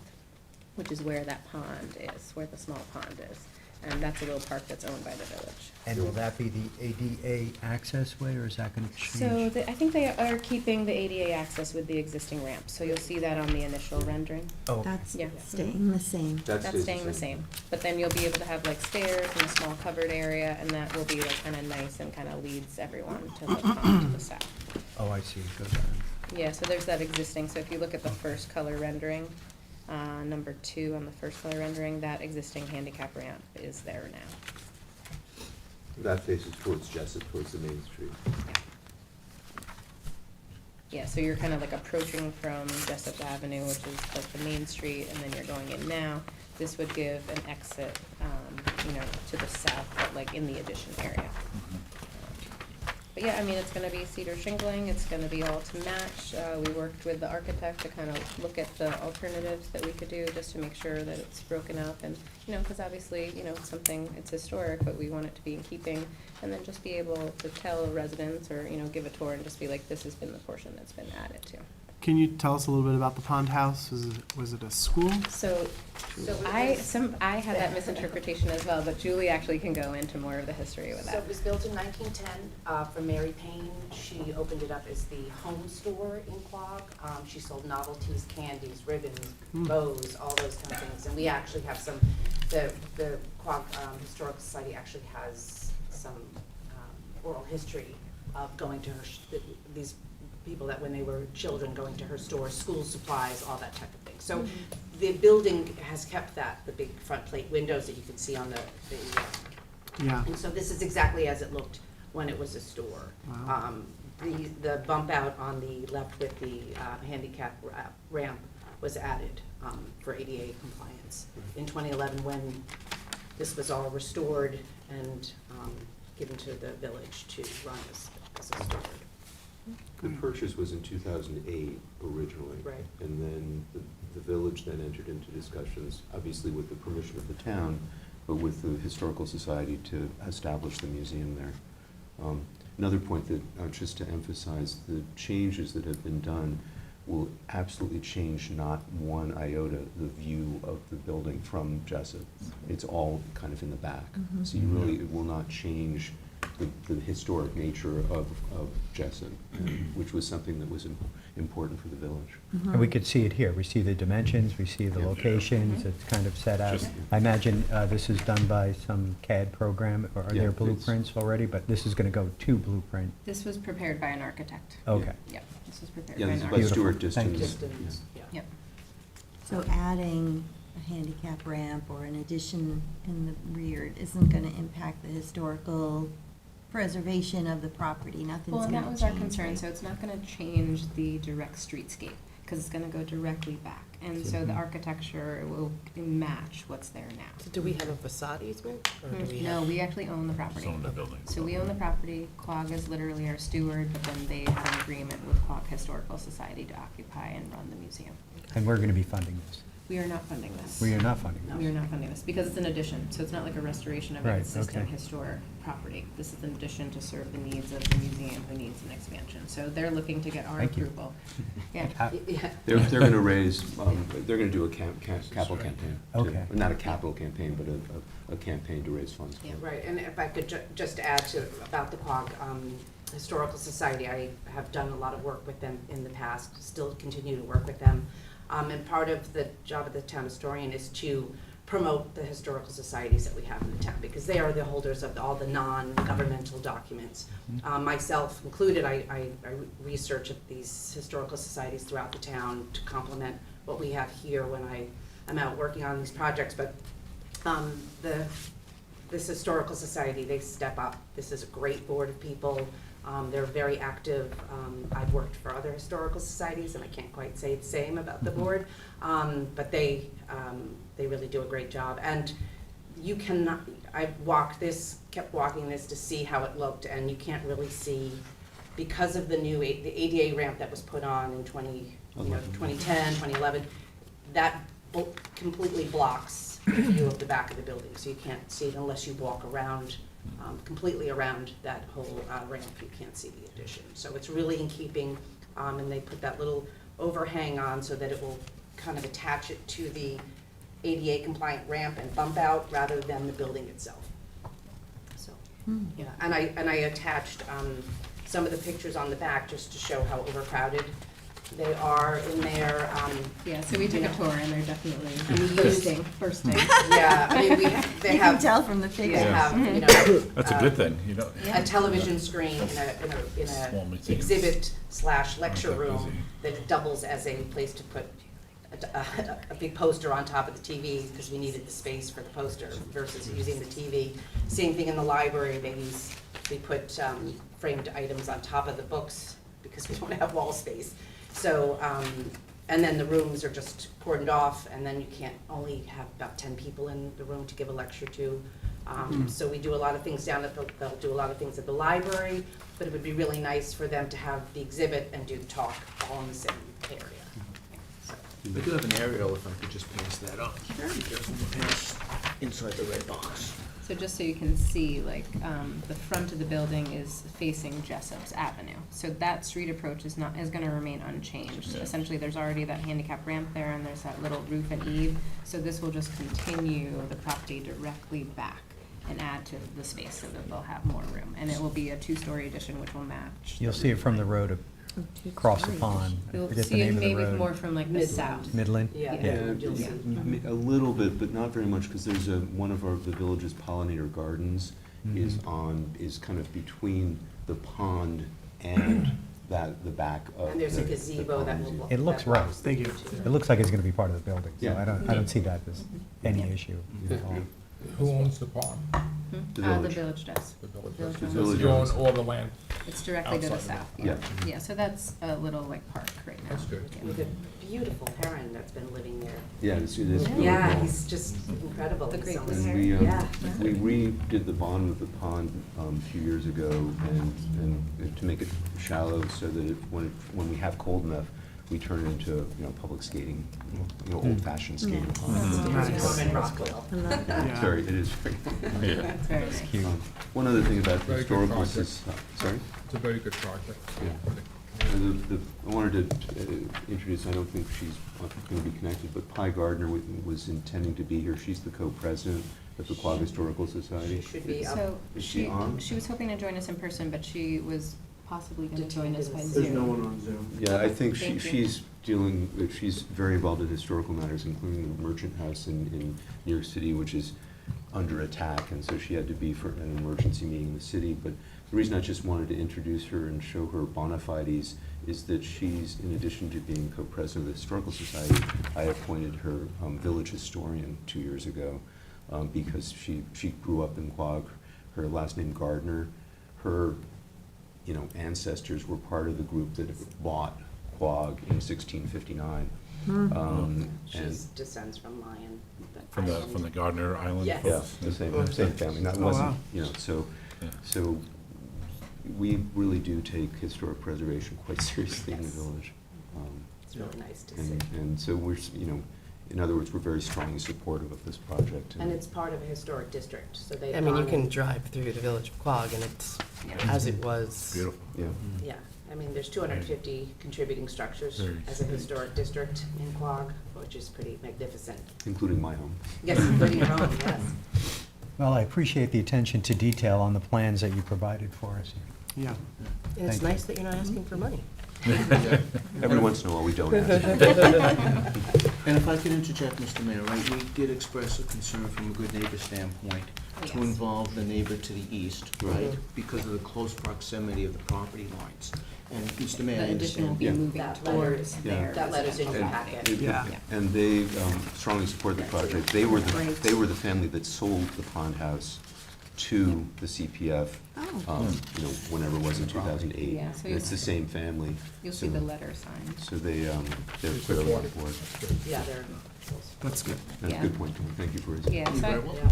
which is where that pond is, where the small pond is. And that's a little park that's owned by the village. And will that be the ADA access way, or is that gonna change? So I think they are keeping the ADA access with the existing ramp, so you'll see that on the initial rendering. Oh, okay. That's Yeah. staying the same. That's staying the same. But then you'll be able to have like stairs and a small covered area, and that will be like kind of nice and kind of leads everyone to the pond to the south. Oh, I see, it goes on. Yeah, so there's that existing, so if you look at the first color rendering, number 2 on the first color rendering, that existing handicap ramp is there now. That faces towards Jessup, towards the main street. Yeah, so you're kind of like approaching from Jessup Avenue, which is like the main street, and then you're going in now. This would give an exit, you know, to the south, but like in the addition area. But yeah, I mean, it's gonna be cedar shingling, it's gonna be all to match. We worked with the architect to kind of look at the alternatives that we could do, just to make sure that it's broken up, and, you know, because obviously, you know, it's something, it's historic, but we want it to be in keeping, and then just be able to tell residents, or, you know, give a tour and just be like, this has been the portion that's been added to. Can you tell us a little bit about the pond house? Was it a school? So I had that misinterpretation as well, but Julie actually can go into more of the history with So that. it was built in 1910 for Mary Payne. She opened it up as the home store in Quogue. She sold novelties, candies, ribbons, bows, all those kind of things. And we actually have some, the Quogue Historical Society actually has some oral history of going to her, these people that when they were children going to her store, school supplies, all that type of thing. So the building has kept that, the big front plate windows that you can see on the Yeah. and so this is exactly as it looked when it was a store. Wow. The bump out on the left with the handicap ramp was added for ADA compliance in 2011 when this was all restored and given to the village to run as a store. The purchase was in 2008 originally. Right. And then the village then entered into discussions, obviously with the permission of the town, but with the Historical Society to establish the museum there. Another point that, just to emphasize, the changes that have been done will absolutely change not one iota the view of the building from Jessup. It's all kind of in the back. So you really, it will not change the historic nature of Jessup, which was something that was important for the village. And we could see it here. We see the dimensions, we see the Yeah. locations, it's kind of set out. Just- I imagine this is done by some CAD program, or are Yeah, there it's- blueprints already? But this is gonna go to blueprint. This was prepared by an architect. Okay. Yep, this was prepared Yeah, by this an is by architect. Stuart Beautiful. Thank Distance. you. Distance, yeah. Yep. So adding a handicap ramp or an addition in the rear isn't gonna impact the historical preservation of the property, nothing's Well, and gonna that change, was our concern, right? so it's not gonna change the direct streetscape, because it's gonna go directly back. And so the architecture will match what's there now. So do we have a facade easement, or do we No, have? we actually own the property. Own the building. So we own the property, Quogue is literally our steward, but then they have an agreement with Quogue Historical Society to occupy and run the museum. And we're gonna be funding this. We are not funding this. We are not funding this. We are not funding this, because it's an addition, so it's not like a restoration of Right, an existing okay. historic property. This is an addition to serve the needs of the museum, who needs an expansion. So they're looking to get our Thank you. approval. Yeah. Yeah. They're gonna raise, they're gonna do a capital campaign. to- Okay. Not a capital campaign, but a campaign to raise funds. for Yeah. it. Right, and if I could just add to, about the Quogue Historical Society, I have done a lot of work with them in the past, still continue to work with them. And part of the job of the town historian is to promote the historical societies that we have in the town, because they are the holders of all the non-governmental documents. Myself included, I research at these historical societies throughout the town to complement what we have here when I'm out working on these projects, but this historical society, they step up. This is a great board of people. They're very active. I've worked for other historical societies, and I can't quite say the same about the board, but they really do a great job. And you cannot, I kept walking this to see how it looked, and you can't really see, because of the the ADA ramp that was put on in 2010, 2011, that completely blocks the view of the back of the building, so you can't see it unless you walk around, completely around that whole ramp. You can't see the addition. So it's really in keeping, and they put that little overhang on so that it will kind of attach it to the ADA compliant ramp and bump out rather than the building itself. So, yeah, and I attached some of the pictures on the back just to show how overcrowded they are in there. Yeah, so we took a tour and they're definitely bursting. bursting. Yeah, I mean, they You have. can tell from the They picture. have, you know. That's a good thing, you know. A television screen in Small a museums. exhibit / lecture Aren't that room busy. that doubles as a place to put a big poster on top of the TV, because we needed the space for the poster versus using the TV. Same thing in the library, we put framed items on top of the books because we don't have wall space. So, and then the rooms are just cordoned off, and then you can't only have about 10 people in the room to give a lecture to. So we do a lot of things down at they'll do a lot of things at the library, but it would be really nice for them to have the exhibit and do the talk all in the same area. So, I do have an aerial if I could just pass that on. Sure. Pass inside the red box. So just so you can see, like, the front of the building is facing Jessop's Avenue. So that street approach is gonna remain unchanged. Yeah. Essentially, there's already that handicap ramp there, and there's that little roof and eave. So this will just continue the property directly back and add to the space so that they'll have more room. And it will be a 2-story addition, which will match. You'll see it from the road across the pond. I You'll forget the see it name of the maybe road. more from like the Midland. south. Midland? Yeah, Yeah. you'll see. A little bit, but not very much, because there's one of the village's pollinator gardens is kind of between the pond and the back of. And there's a the gazebo that will museum. block. It looks that right. blocks the Thank you. view, too. It looks like it's gonna be part of the building, so Yeah. I don't see that as any issue at all. Who owns the pond? The The village. village does. The village. Village So owns it. you own all the land. It's directly to the Outside of south, it. yeah. Yeah. Yeah, so that's a little like park right now. That's good. Yeah. With a beautiful heron that's been living there. Yeah, it is really Yeah, cool. he's just incredible. The He's great almost- And we, Yeah. we redid the bond with the pond a few years ago, and to make it shallow so that when we have cold enough, we turn it into, public skating, old-fashioned skating pond. Nice. Warm in Rockville. I love that. It's very, it is very. Yeah. That's very nice. Cute. One other thing about the Very good historical, project. sorry? It's a very good project. Yeah. I wanted to introduce, I don't think she's going to be connected, but Pi Gardner was intending to be here. She's the co-president of the Quag Historical Society. She should be up. So Is she on? she was hoping to join us in person, but she was possibly gonna join Detained us in by the- Zoom. There's no one on Zoom. Yeah, I think Thank you. she's very involved in historical matters, including the Merchant House in New York City, which is under attack, and so she had to be for an emergency meeting in the city. But the reason I just wanted to introduce her and show her bona fides is that she's, in addition to being co-president of the Historical Society, I appointed her village historian 2 years ago, because she grew up in Quag, her last name Gardner. Her ancestors were part of the group that bought Quag in 1659. And She descends from Lion. From the Gardner Island Yes. yeah, folks. the same family. That Oh, wasn't, wow. Yeah. so we really do take historic preservation quite seriously in the Yes. village. It's really nice to see. And so we're, in other words, we're very strongly supportive of this project. And it's part of a historic district, so they've I mean, you gone can and- drive through the village of Quogue, and it's as it was. Beautiful. Yeah. Yeah, I mean, there's 250 contributing structures Very as a historic district in Quogue, which is pretty magnificent. Including my home. Yes, including your own, yes. Well, I appreciate the attention to detail on the plans that you provided for us. Yeah. And it's Thank you. nice that you're not asking for money. Every once in a while, we don't ask. And if I could interject, Mr. Mayor, right, we did express a concern from a good neighbor standpoint to Yes. involve the neighbor to the east, right? Because of the close proximity of the property lines. And Mr. Mayor, I The addition will understand. be Yeah. moving That letter- towards Yeah. their. That letter's in your residential packet. Yeah. And they strongly support the project. They were the family that sold the pond house to the CPF, Oh. whenever it was in 2008. Yeah, so And it's the same family. You'll see so- the letter signed. So they're clearly on board. Yeah, they're, That's good. That's a Yeah. good point, Tony. Thank you for raising it. Yeah, so, very I- welcome.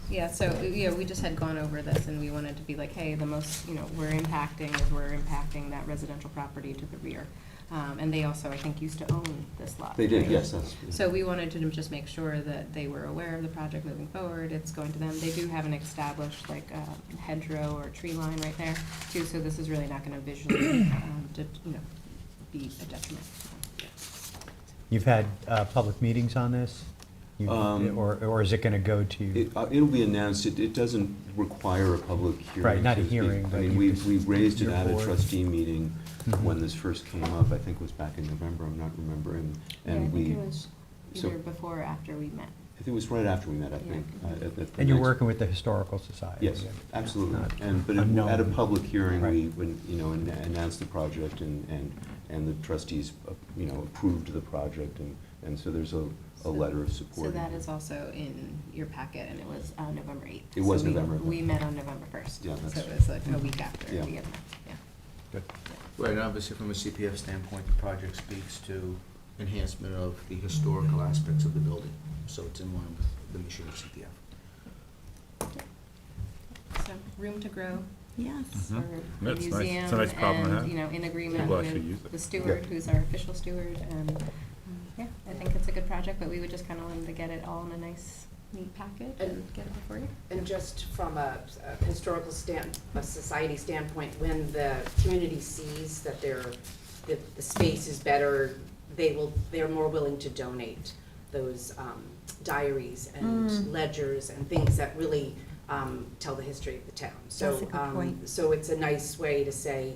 yeah, so, we just had gone over this and we wanted to be like, hey, the most, we're impacting that residential property to the rear. And they also, I think, used to own this lot. They did, right? yes, that's. So we wanted to just make sure that they were aware of the project moving forward, it's going to them. They do have an established, hedgerow or tree line right there, too, so this is really not gonna visually, be a detriment to them. You've had public meetings on this? Or is it going to go to? It'll be announced. It doesn't require a public hearing. Right, not a so to speak. hearing, I but mean, you we just- raised it your at a board. trustee meeting Mhm. when this first came up. I think it was back in November, I'm not remembering. Yeah, I And think we, it was so- either before or after we met. I think it was right after we met, I Yeah. think. At the And you're next- working with the Historical Society? Yes, absolutely. Not But unknown. at a public hearing, we, Right. announced the project and the trustees, approved the project. And so there's a letter of support. So that is also in your packet, and it was November 8th. It was So we- November. We met on November 1st. Yeah, So that's- it was like a week after Yeah. we had met, yeah. Good. Right, and obviously from a CPF standpoint, the project speaks to enhancement of the historical aspects of the building. So it's in line with the mission of CPF. So room to grow Yes. for Yeah, the it's nice. It's a museum, nice problem to and, have. in agreement People actually use with it. the steward, Yeah. who's our official steward, and, yeah, I think it's a good project, but we would just kind of wanted to get it all in a nice, neat package and get it before you. and just from a historical a society standpoint, when the community sees that the space is better, they're more willing to donate those diaries and ledgers and things that really tell the history of the town. So, That's a good point. So it's a nice way to say,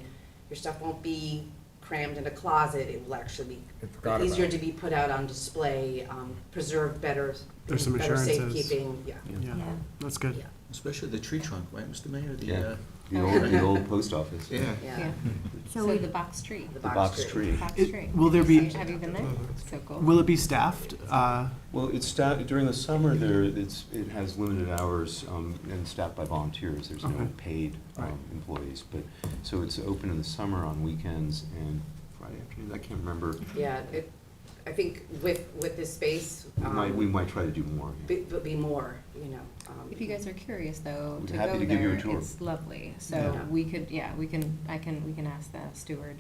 your stuff won't be crammed in a closet, it will actually I forgot be about easier it. to be put out on display, preserved better, There's some better assurances. safekeeping, yeah. Yeah, Yeah. that's good. Yeah. Especially the tree trunk, right, Mr. Mayor? Yeah. The old post office. Yeah. Yeah. So So we- the box tree. The The box tree. Box It- tree. will there be- Have you been there? So cool. Will it be staffed? Well, it's during the summer, it has limited hours, and staffed by volunteers. There's no Okay. paid Right. employees. So it's open in the summer on weekends and Friday afternoons. I can't remember. Yeah, I think with this space, We might try to do more. but be more, If you guys are curious, though, We'd to be happy go to give you a there, tour. it's lovely. So Yeah. we could, we can ask the steward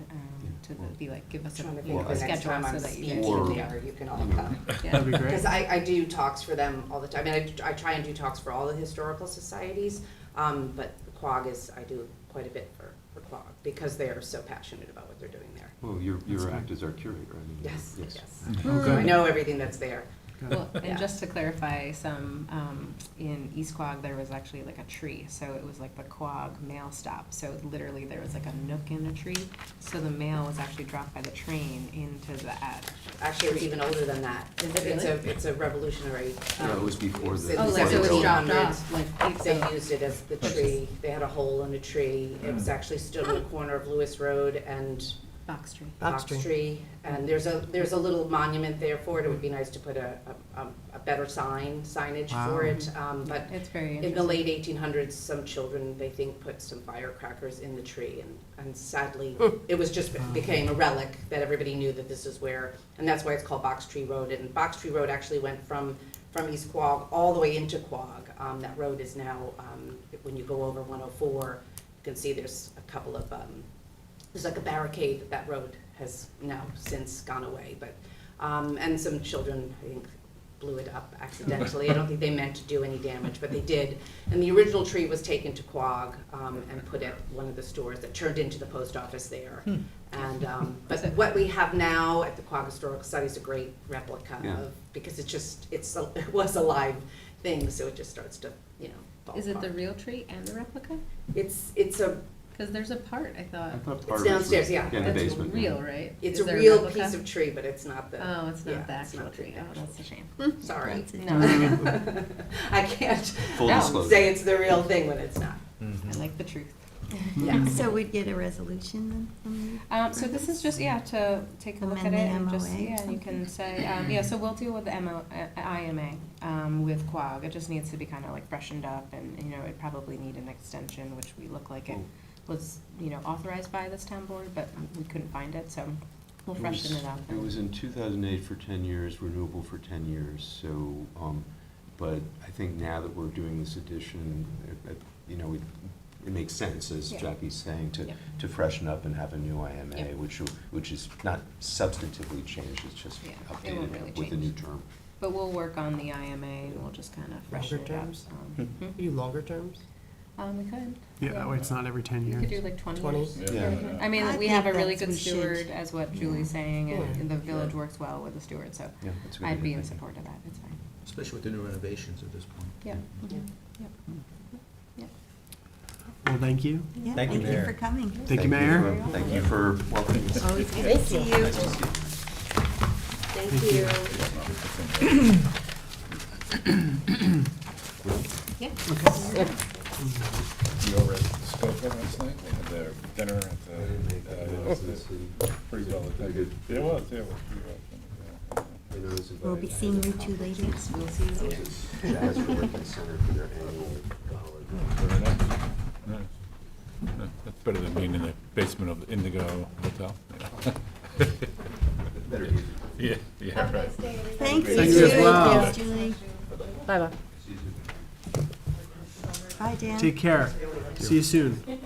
to be like, give us trying to a think a of the next schedule time I'm so that you speaking guys Or- can. there, you can all come. Yeah. That'd be great. Because I do talks for them all the time, and I try and do talks for all the historical societies, but Quogue I do quite a bit for Quogue, because they are so passionate about what they're doing there. Well, your act as our curator, I mean. Yes, yes. Oh, So I good. know everything that's there. Well, Yeah. and just to clarify, in East Quogue, there was actually like a tree, so it was like the Quogue mail stop, so literally there was like a nook in a tree, so the mail was actually dropped by the train into that. Actually, it's even older than that. Is it It's a revolutionary. Yeah, it was before the. Oh, like, so it's it's dropped dropped off, off, They used it as the tree, they had a hole in a tree, it was actually stood on the corner of Lewis Road and Box tree. Box Tree. And there's a little monument there for it, it would be nice to put a better signage for Wow. it. But It's very in interesting. the late 1800s, some children, they think, put some firecrackers in the tree, and sadly, it was just became a relic that everybody knew that this is where, and that's why it's called Box Tree Road. And Box Tree Road actually went from East Quogue all the way into Quogue. That road is now, when you go over 104, you can see there's a couple of, there's like a barricade that road has now since gone away, but, and some children, I think, blew it up accidentally. I don't think they meant to do any damage, but they did. And the original tree was taken to Quogue, and put at one of the stores that turned into the post office there. And, but what we have now at the Quogue Historical Society is a great replica Yeah. of, because it was a live thing, so it just starts to, fall Is it the apart. real tree and the replica? It's a Because there's a part, I thought. I thought It's part of it was- downstairs, yeah. Yeah, in the That's basement. yeah. real, right? It's Is a there real replica? piece of tree, but it's not the. Oh, it's yeah, not the it's actual not the tree. Oh, actual that's a shame. Sorry. That's it. No, I can't Full disclosure. say it's the real thing when it's not. I like the truth. Yeah. So we'd get a resolution then from you? So this is just, yeah, to take a look at it Amend the and just, MOA or yeah, you can say, yeah, so we'll deal with the IMA, with QUAG. It just needs to be kind of like freshened up and, you know, it'd probably need an extension, which we look like it was, you know, authorized by this town board, but we couldn't find it, so we'll freshen it up. It was in 2008 for 10 years, renewable for 10 years, so, but I think now that we're doing this addition, you know, it makes sense, as Yeah. Jackie's saying, Yeah. to freshen up and have a new IMA, Yeah. which is not substantively changed, it's just Yeah, it won't really updated with a new change. term. But we'll work on the IMA and we'll just kind of freshen Longer it up. terms? Hmm? You longer terms? We could. Yeah, that way it's not every 10 We years. could do like 20 20? years. Yeah. I mean, I we have a think really that's- good we should. steward, as what Julie's saying, Yeah. and the village works well with the steward, so Yeah, that's a good I'd be idea. in support of that, it's fine. Especially with the new renovations at this point. Yeah. Yeah. Yep. Yep. Well, thank you. Yeah, Thank you, thank you Mayor. for coming. Thank you, Mayor. Thank you for welcoming us. Always good to see you. Nice to see you. Thank you. Yeah. You over at Stoker last night? They had their dinner at the, pretty well attended. It was, yeah, it was pretty well attended, You know, this is We'll what be I- seeing you two later. We'll see you later. Jazz Working Center for their annual holiday. Very nice. Nice. Yeah, that's better than being in the basement of the Indigo Hotel. Better be. Yeah, yeah, right. Thanks, Thank you as Julie. well. Thanks, Julie. Bye-bye. Bye, Dan. Take care. See you soon. There's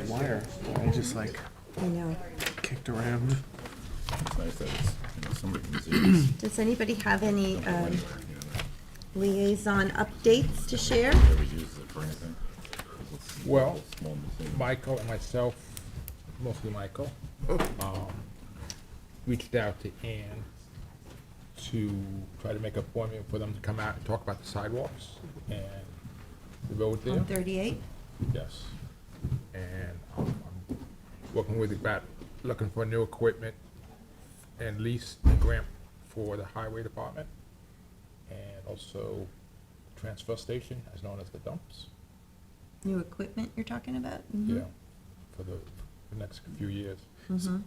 a wire that I just like I know. kicked around. It's nice that it's, you know, somebody can see this. Does anybody have any liaison updates to share? Never uses it for anything. It's a Well, small machine. Michael and myself, mostly Michael, reached out to Ann to try to make an appointment for them to come out and talk about the sidewalks and the road there. On 38? Yes. And I'm working with about looking for new equipment and lease a grant for the highway department and also transfer station, as known as the dumps. New equipment you're talking about? Yeah, for the next few years. Mm-hmm.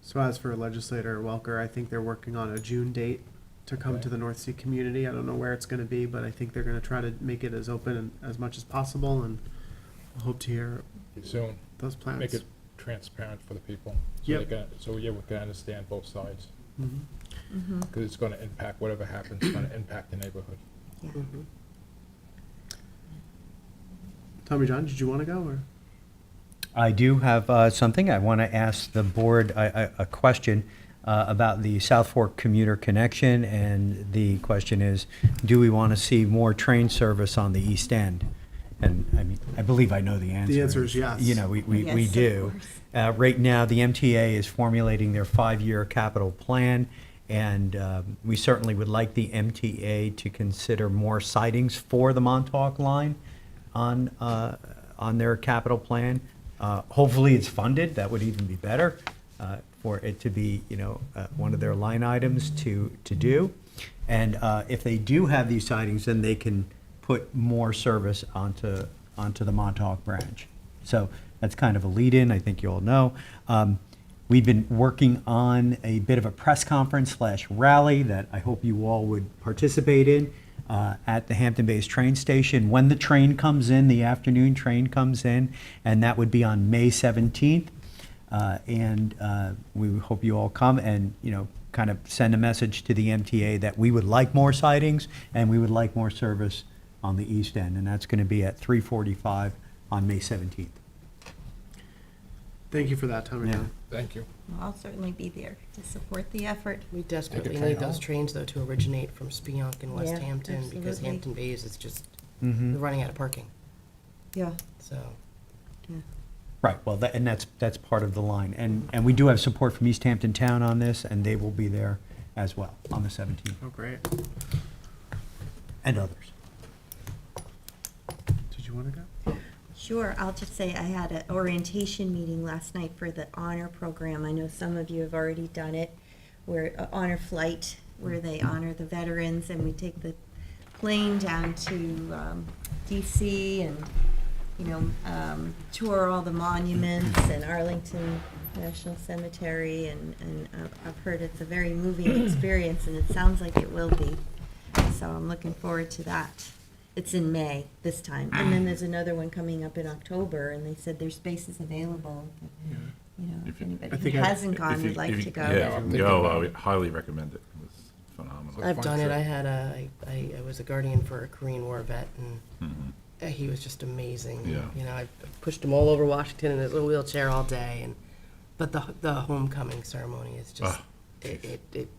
So as for Legislator Welker, I think they're working on a June date to come Okay. to the North Sea community. I don't know where it's gonna be, but I think they're gonna try to make it as open and as much as possible, and I hope to hear Soon, those plans. make it transparent for the people. Yep. So yeah, we can understand both sides, Mhm. Mm-hmm. because it's gonna impact, whatever happens, it's gonna impact the neighborhood. Yeah. Tommy John, did you wanna go, or? I do have something. I want to ask the board a question about the South Fork commuter connection, and the question is, do we want to see more train service on the East End? And I mean, I believe I know the answer. The answer is yes. You know, we Yes, of do. course. Right now, the MTA is formulating their 5-year capital plan, and we certainly would like the MTA to consider more sidings for the Montauk line on their capital plan. Hopefully, it's funded. That would even be better for it to be, you know, one of their line items to do. And if they do have these sidings, then they can put more service onto the Montauk branch. So that's kind of a lead-in. I think you all know. We've been working on a bit of a press conference / rally that I hope you all would participate in at the Hampton Bays train station when the train comes in, the afternoon train comes in, and that would be on May 17th. And we hope you all come and, you know, kind of send a message to the MTA that we would like more sidings and we would like more service on the East End, and that's going to be at 3:45 on May 17th. Thank you for that, Tommy Yeah. John. Thank you. Well, I'll certainly be there to support the effort. We desperately train need those home. trains, though, to originate from Spionk and West Yeah, Hampton, because absolutely. Hampton Bays is just, Mhm. they're running out of parking, Yeah. so. Right, well, and that's part of the line. And we do have support from East Hampton Town on this, and they will be there as well on the 17th, Oh, great. and others. Did you want to go? Sure, I'll just say I had an orientation meeting last night for the honor program. I know some of you have already done it, where honor flight, where they honor the veterans, and we take the plane down to DC and, tour all the monuments and Arlington National Cemetery, and I've heard it's a very moving experience, and it sounds like it will be. So I'm looking forward to that. It's in May this time, and then there's another one coming up in October, and they said there's spaces available. If I anybody think who I- hasn't gone would like to go. Yeah, thinking I about would highly recommend it. It was phenomenal. I've fun done it. trip. I was a guardian for a Korean War vet, and Mhm. he was just amazing. Yeah. I pushed him all over Washington in his little wheelchair all day, but the homecoming ceremony is just, Ah,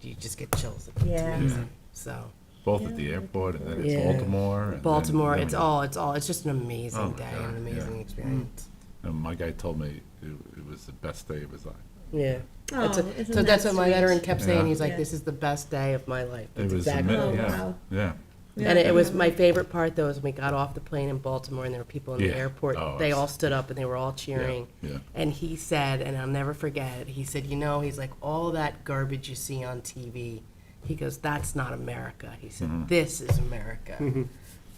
you just get chills. It's Yeah. amazing. So, Both at the airport and then it's Yeah. Baltimore. and then Baltimore, going it's just an amazing Oh, day, God, an amazing yeah. experience. And my guy told me it was the best day of his life. Yeah. Oh, That's isn't so that's that what my sweet? veteran kept saying. Yeah. He's like, Yeah. this is the best day of my life. It That's was exactly ama- Oh, what it was. yeah, wow. yeah. And it was my favorite part, though, is when we got off the plane in Baltimore and there were people in the Yeah. airport. Oh, They it's- all stood up and they were all cheering. Yeah. And he said, and I'll never forget it, he said, he's like, all that garbage you see on TV, he goes, that's not America. He said, Mhm. this is America.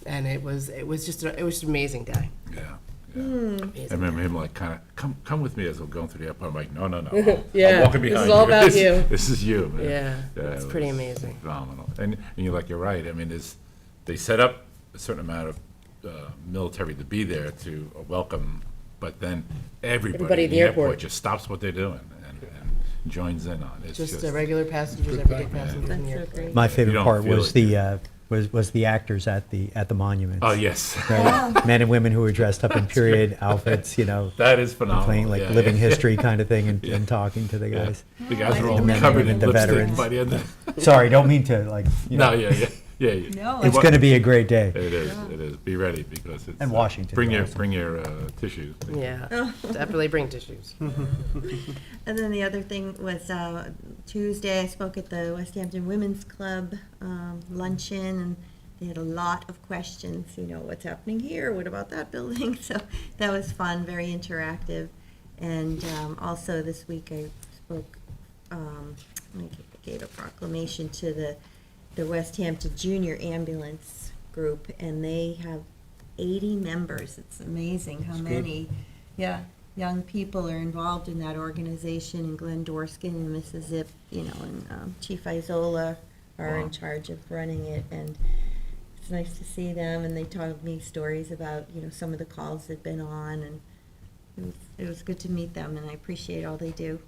And it was just an amazing day. Yeah. Amazing I remember day. him like kind of come with me as we're going through the airport. I'm like, no. I'm Yeah, walking this behind is all you. about This- you. This is you, man. Yeah, it's it pretty was amazing. Phenomenal. And you're right. I mean, they set up a certain amount of military to be there to welcome, but then everybody in the airport just stops what they're doing and joins in on it. It's Just the regular passengers, Good everyday time. passengers in the That's so airport. great. My You favorite don't part feel was it. was the actors at the monuments. Oh, yes. Right? Men and women who were dressed up in period outfits, That is phenomenal. playing like Yeah, living yeah. history kind of thing and, Yeah. and talking to the Yeah. guys. The guys were all And then covered in the lipstick veterans. by the end. Sorry, don't mean to No, yeah. No, It's going to be a great day. It is. Be ready because it's. And Washington Bring is your awesome. tissues. Yeah, definitely bring tissues. And then the other thing was Tuesday, I spoke at the West Hampton Women's Club luncheon, and they had a lot of questions, what's happening here, what about that building? So that was fun, very interactive. And also this week I spoke, I gave a proclamation to the West Hampton Junior Ambulance Group, and they have 80 members. It's amazing how many, young people are involved in that organization, and Glenn Dorskin and Mrs. Zip, and Chief Isola are in Wow. charge of running it, and it's nice to see them, and they told me stories about, some of the calls they've been on, and it was good to meet them, and I appreciate all they do.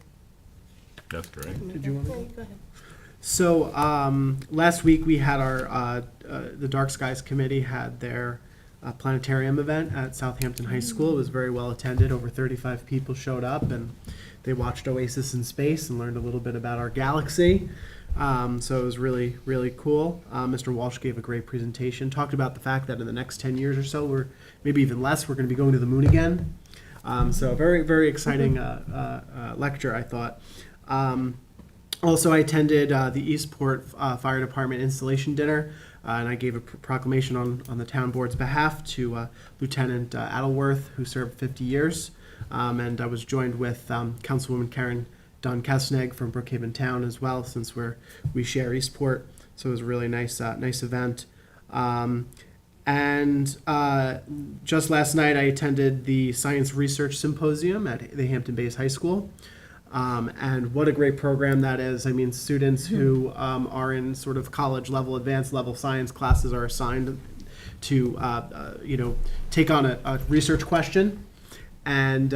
That's great. Did you want to Yeah, go? go ahead. So last week we had our the Dark Skies Committee had their planetarium event at Southampton High School. It was very well attended. Over 35 people showed up, and they watched Oasis in space and learned a little bit about our galaxy. So it was really, really cool. Mr. Walsh gave a great presentation, talked about the fact that in the next 10 years or so, or maybe even less, we're going to be going to the moon again. So very, very exciting lecture, I thought. Also, I attended the Eastport Fire Department installation dinner, and I gave a proclamation on the town board's behalf to Lieutenant Adelworth, who served 50 years. And I was joined with Councilwoman Karen Dunn Kesneg from Brookhaven Town as well, since we share Eastport. So it was a really nice event. And just last night, I attended the Science Research Symposium at the Hampton Bays High School. And what a great program that is. I mean, students who are in sort of college level, advanced level science classes are assigned to, take on a research question. And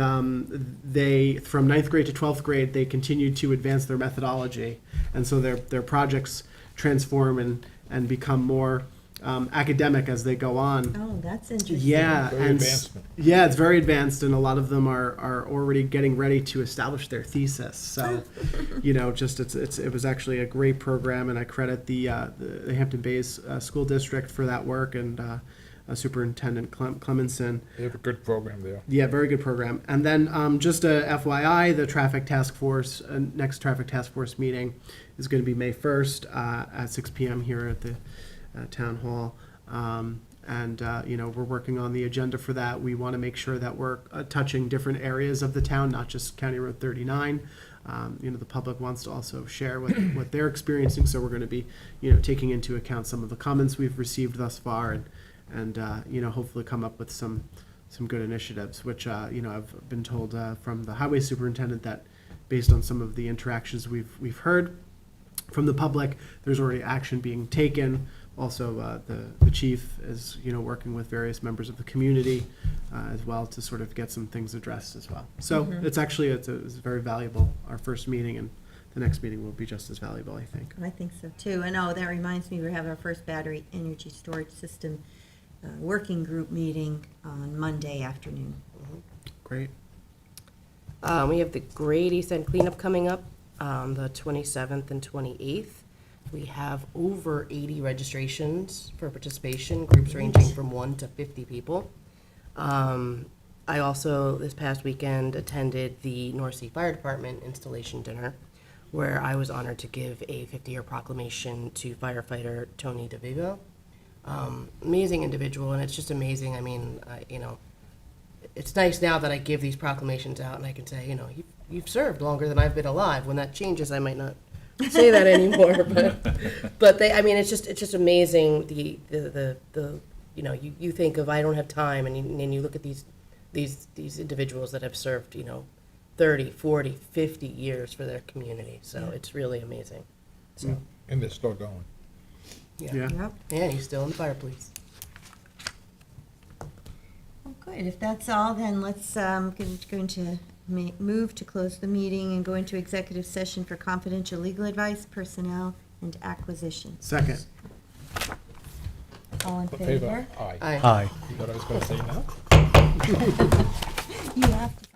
they, from 9th grade to 12th grade, they continue to advance their methodology. And so their projects transform and become more academic as they go on. Oh, that's interesting. Yeah, Very and advancement. yeah, it's very advanced, and a lot of them are already getting ready to establish their thesis. So, it was actually a great program, and I credit the Hampton Bays School District for that work, and Superintendent Clemenson. They have a good program there. Yeah, very good program. And then just a FYI, the Traffic Task Force, next Traffic Task Force meeting is going to be May 1st at 6 p.m. here at the Town Hall. We're working on the agenda for that. We want to make sure that we're touching different areas of the town, not just County Road 39. The public wants to also share what they're experiencing, so we're going to be, taking into account some of the comments we've received thus far and hopefully come up with some good initiatives, which, I've been told from the highway superintendent that based on some of the interactions we've heard from the public, there's already action being taken. Also, the chief is, working with various members of the community as well to sort of get some things addressed as well. So it's actually, it's very valuable, our first meeting, and the next meeting will be just as valuable, I think. I think so too. And that reminds me, we have our first battery energy storage system working group meeting on Monday afternoon. Great. We have the Great East End cleanup coming up, the 27th and 28th. We have over 80 registrations for participation, groups ranging from 1 to 50 people. I also, this past weekend, attended the North Sea Fire Department installation dinner, where I was honored to give a 50-year proclamation to firefighter Tony DeVivo. Amazing individual, and it's just amazing. I mean, it's nice now that I give these proclamations out and I can say, you've served longer than I've been alive. When that changes, I might not say that anymore, but it's just amazing. You think of, I don't have time, and you look at these individuals that have served, 30, 40, 50 years for their community. So it's really amazing. So And they're still going. Yeah. Yep. and he's still in the fire police. Well, good. If that's all, then let's going to move to close the meeting and go into executive session for confidential legal advice, personnel, and acquisition. Second. All in In favor? favor? Aye. Aye. Aye. You thought I was gonna say no? You have to.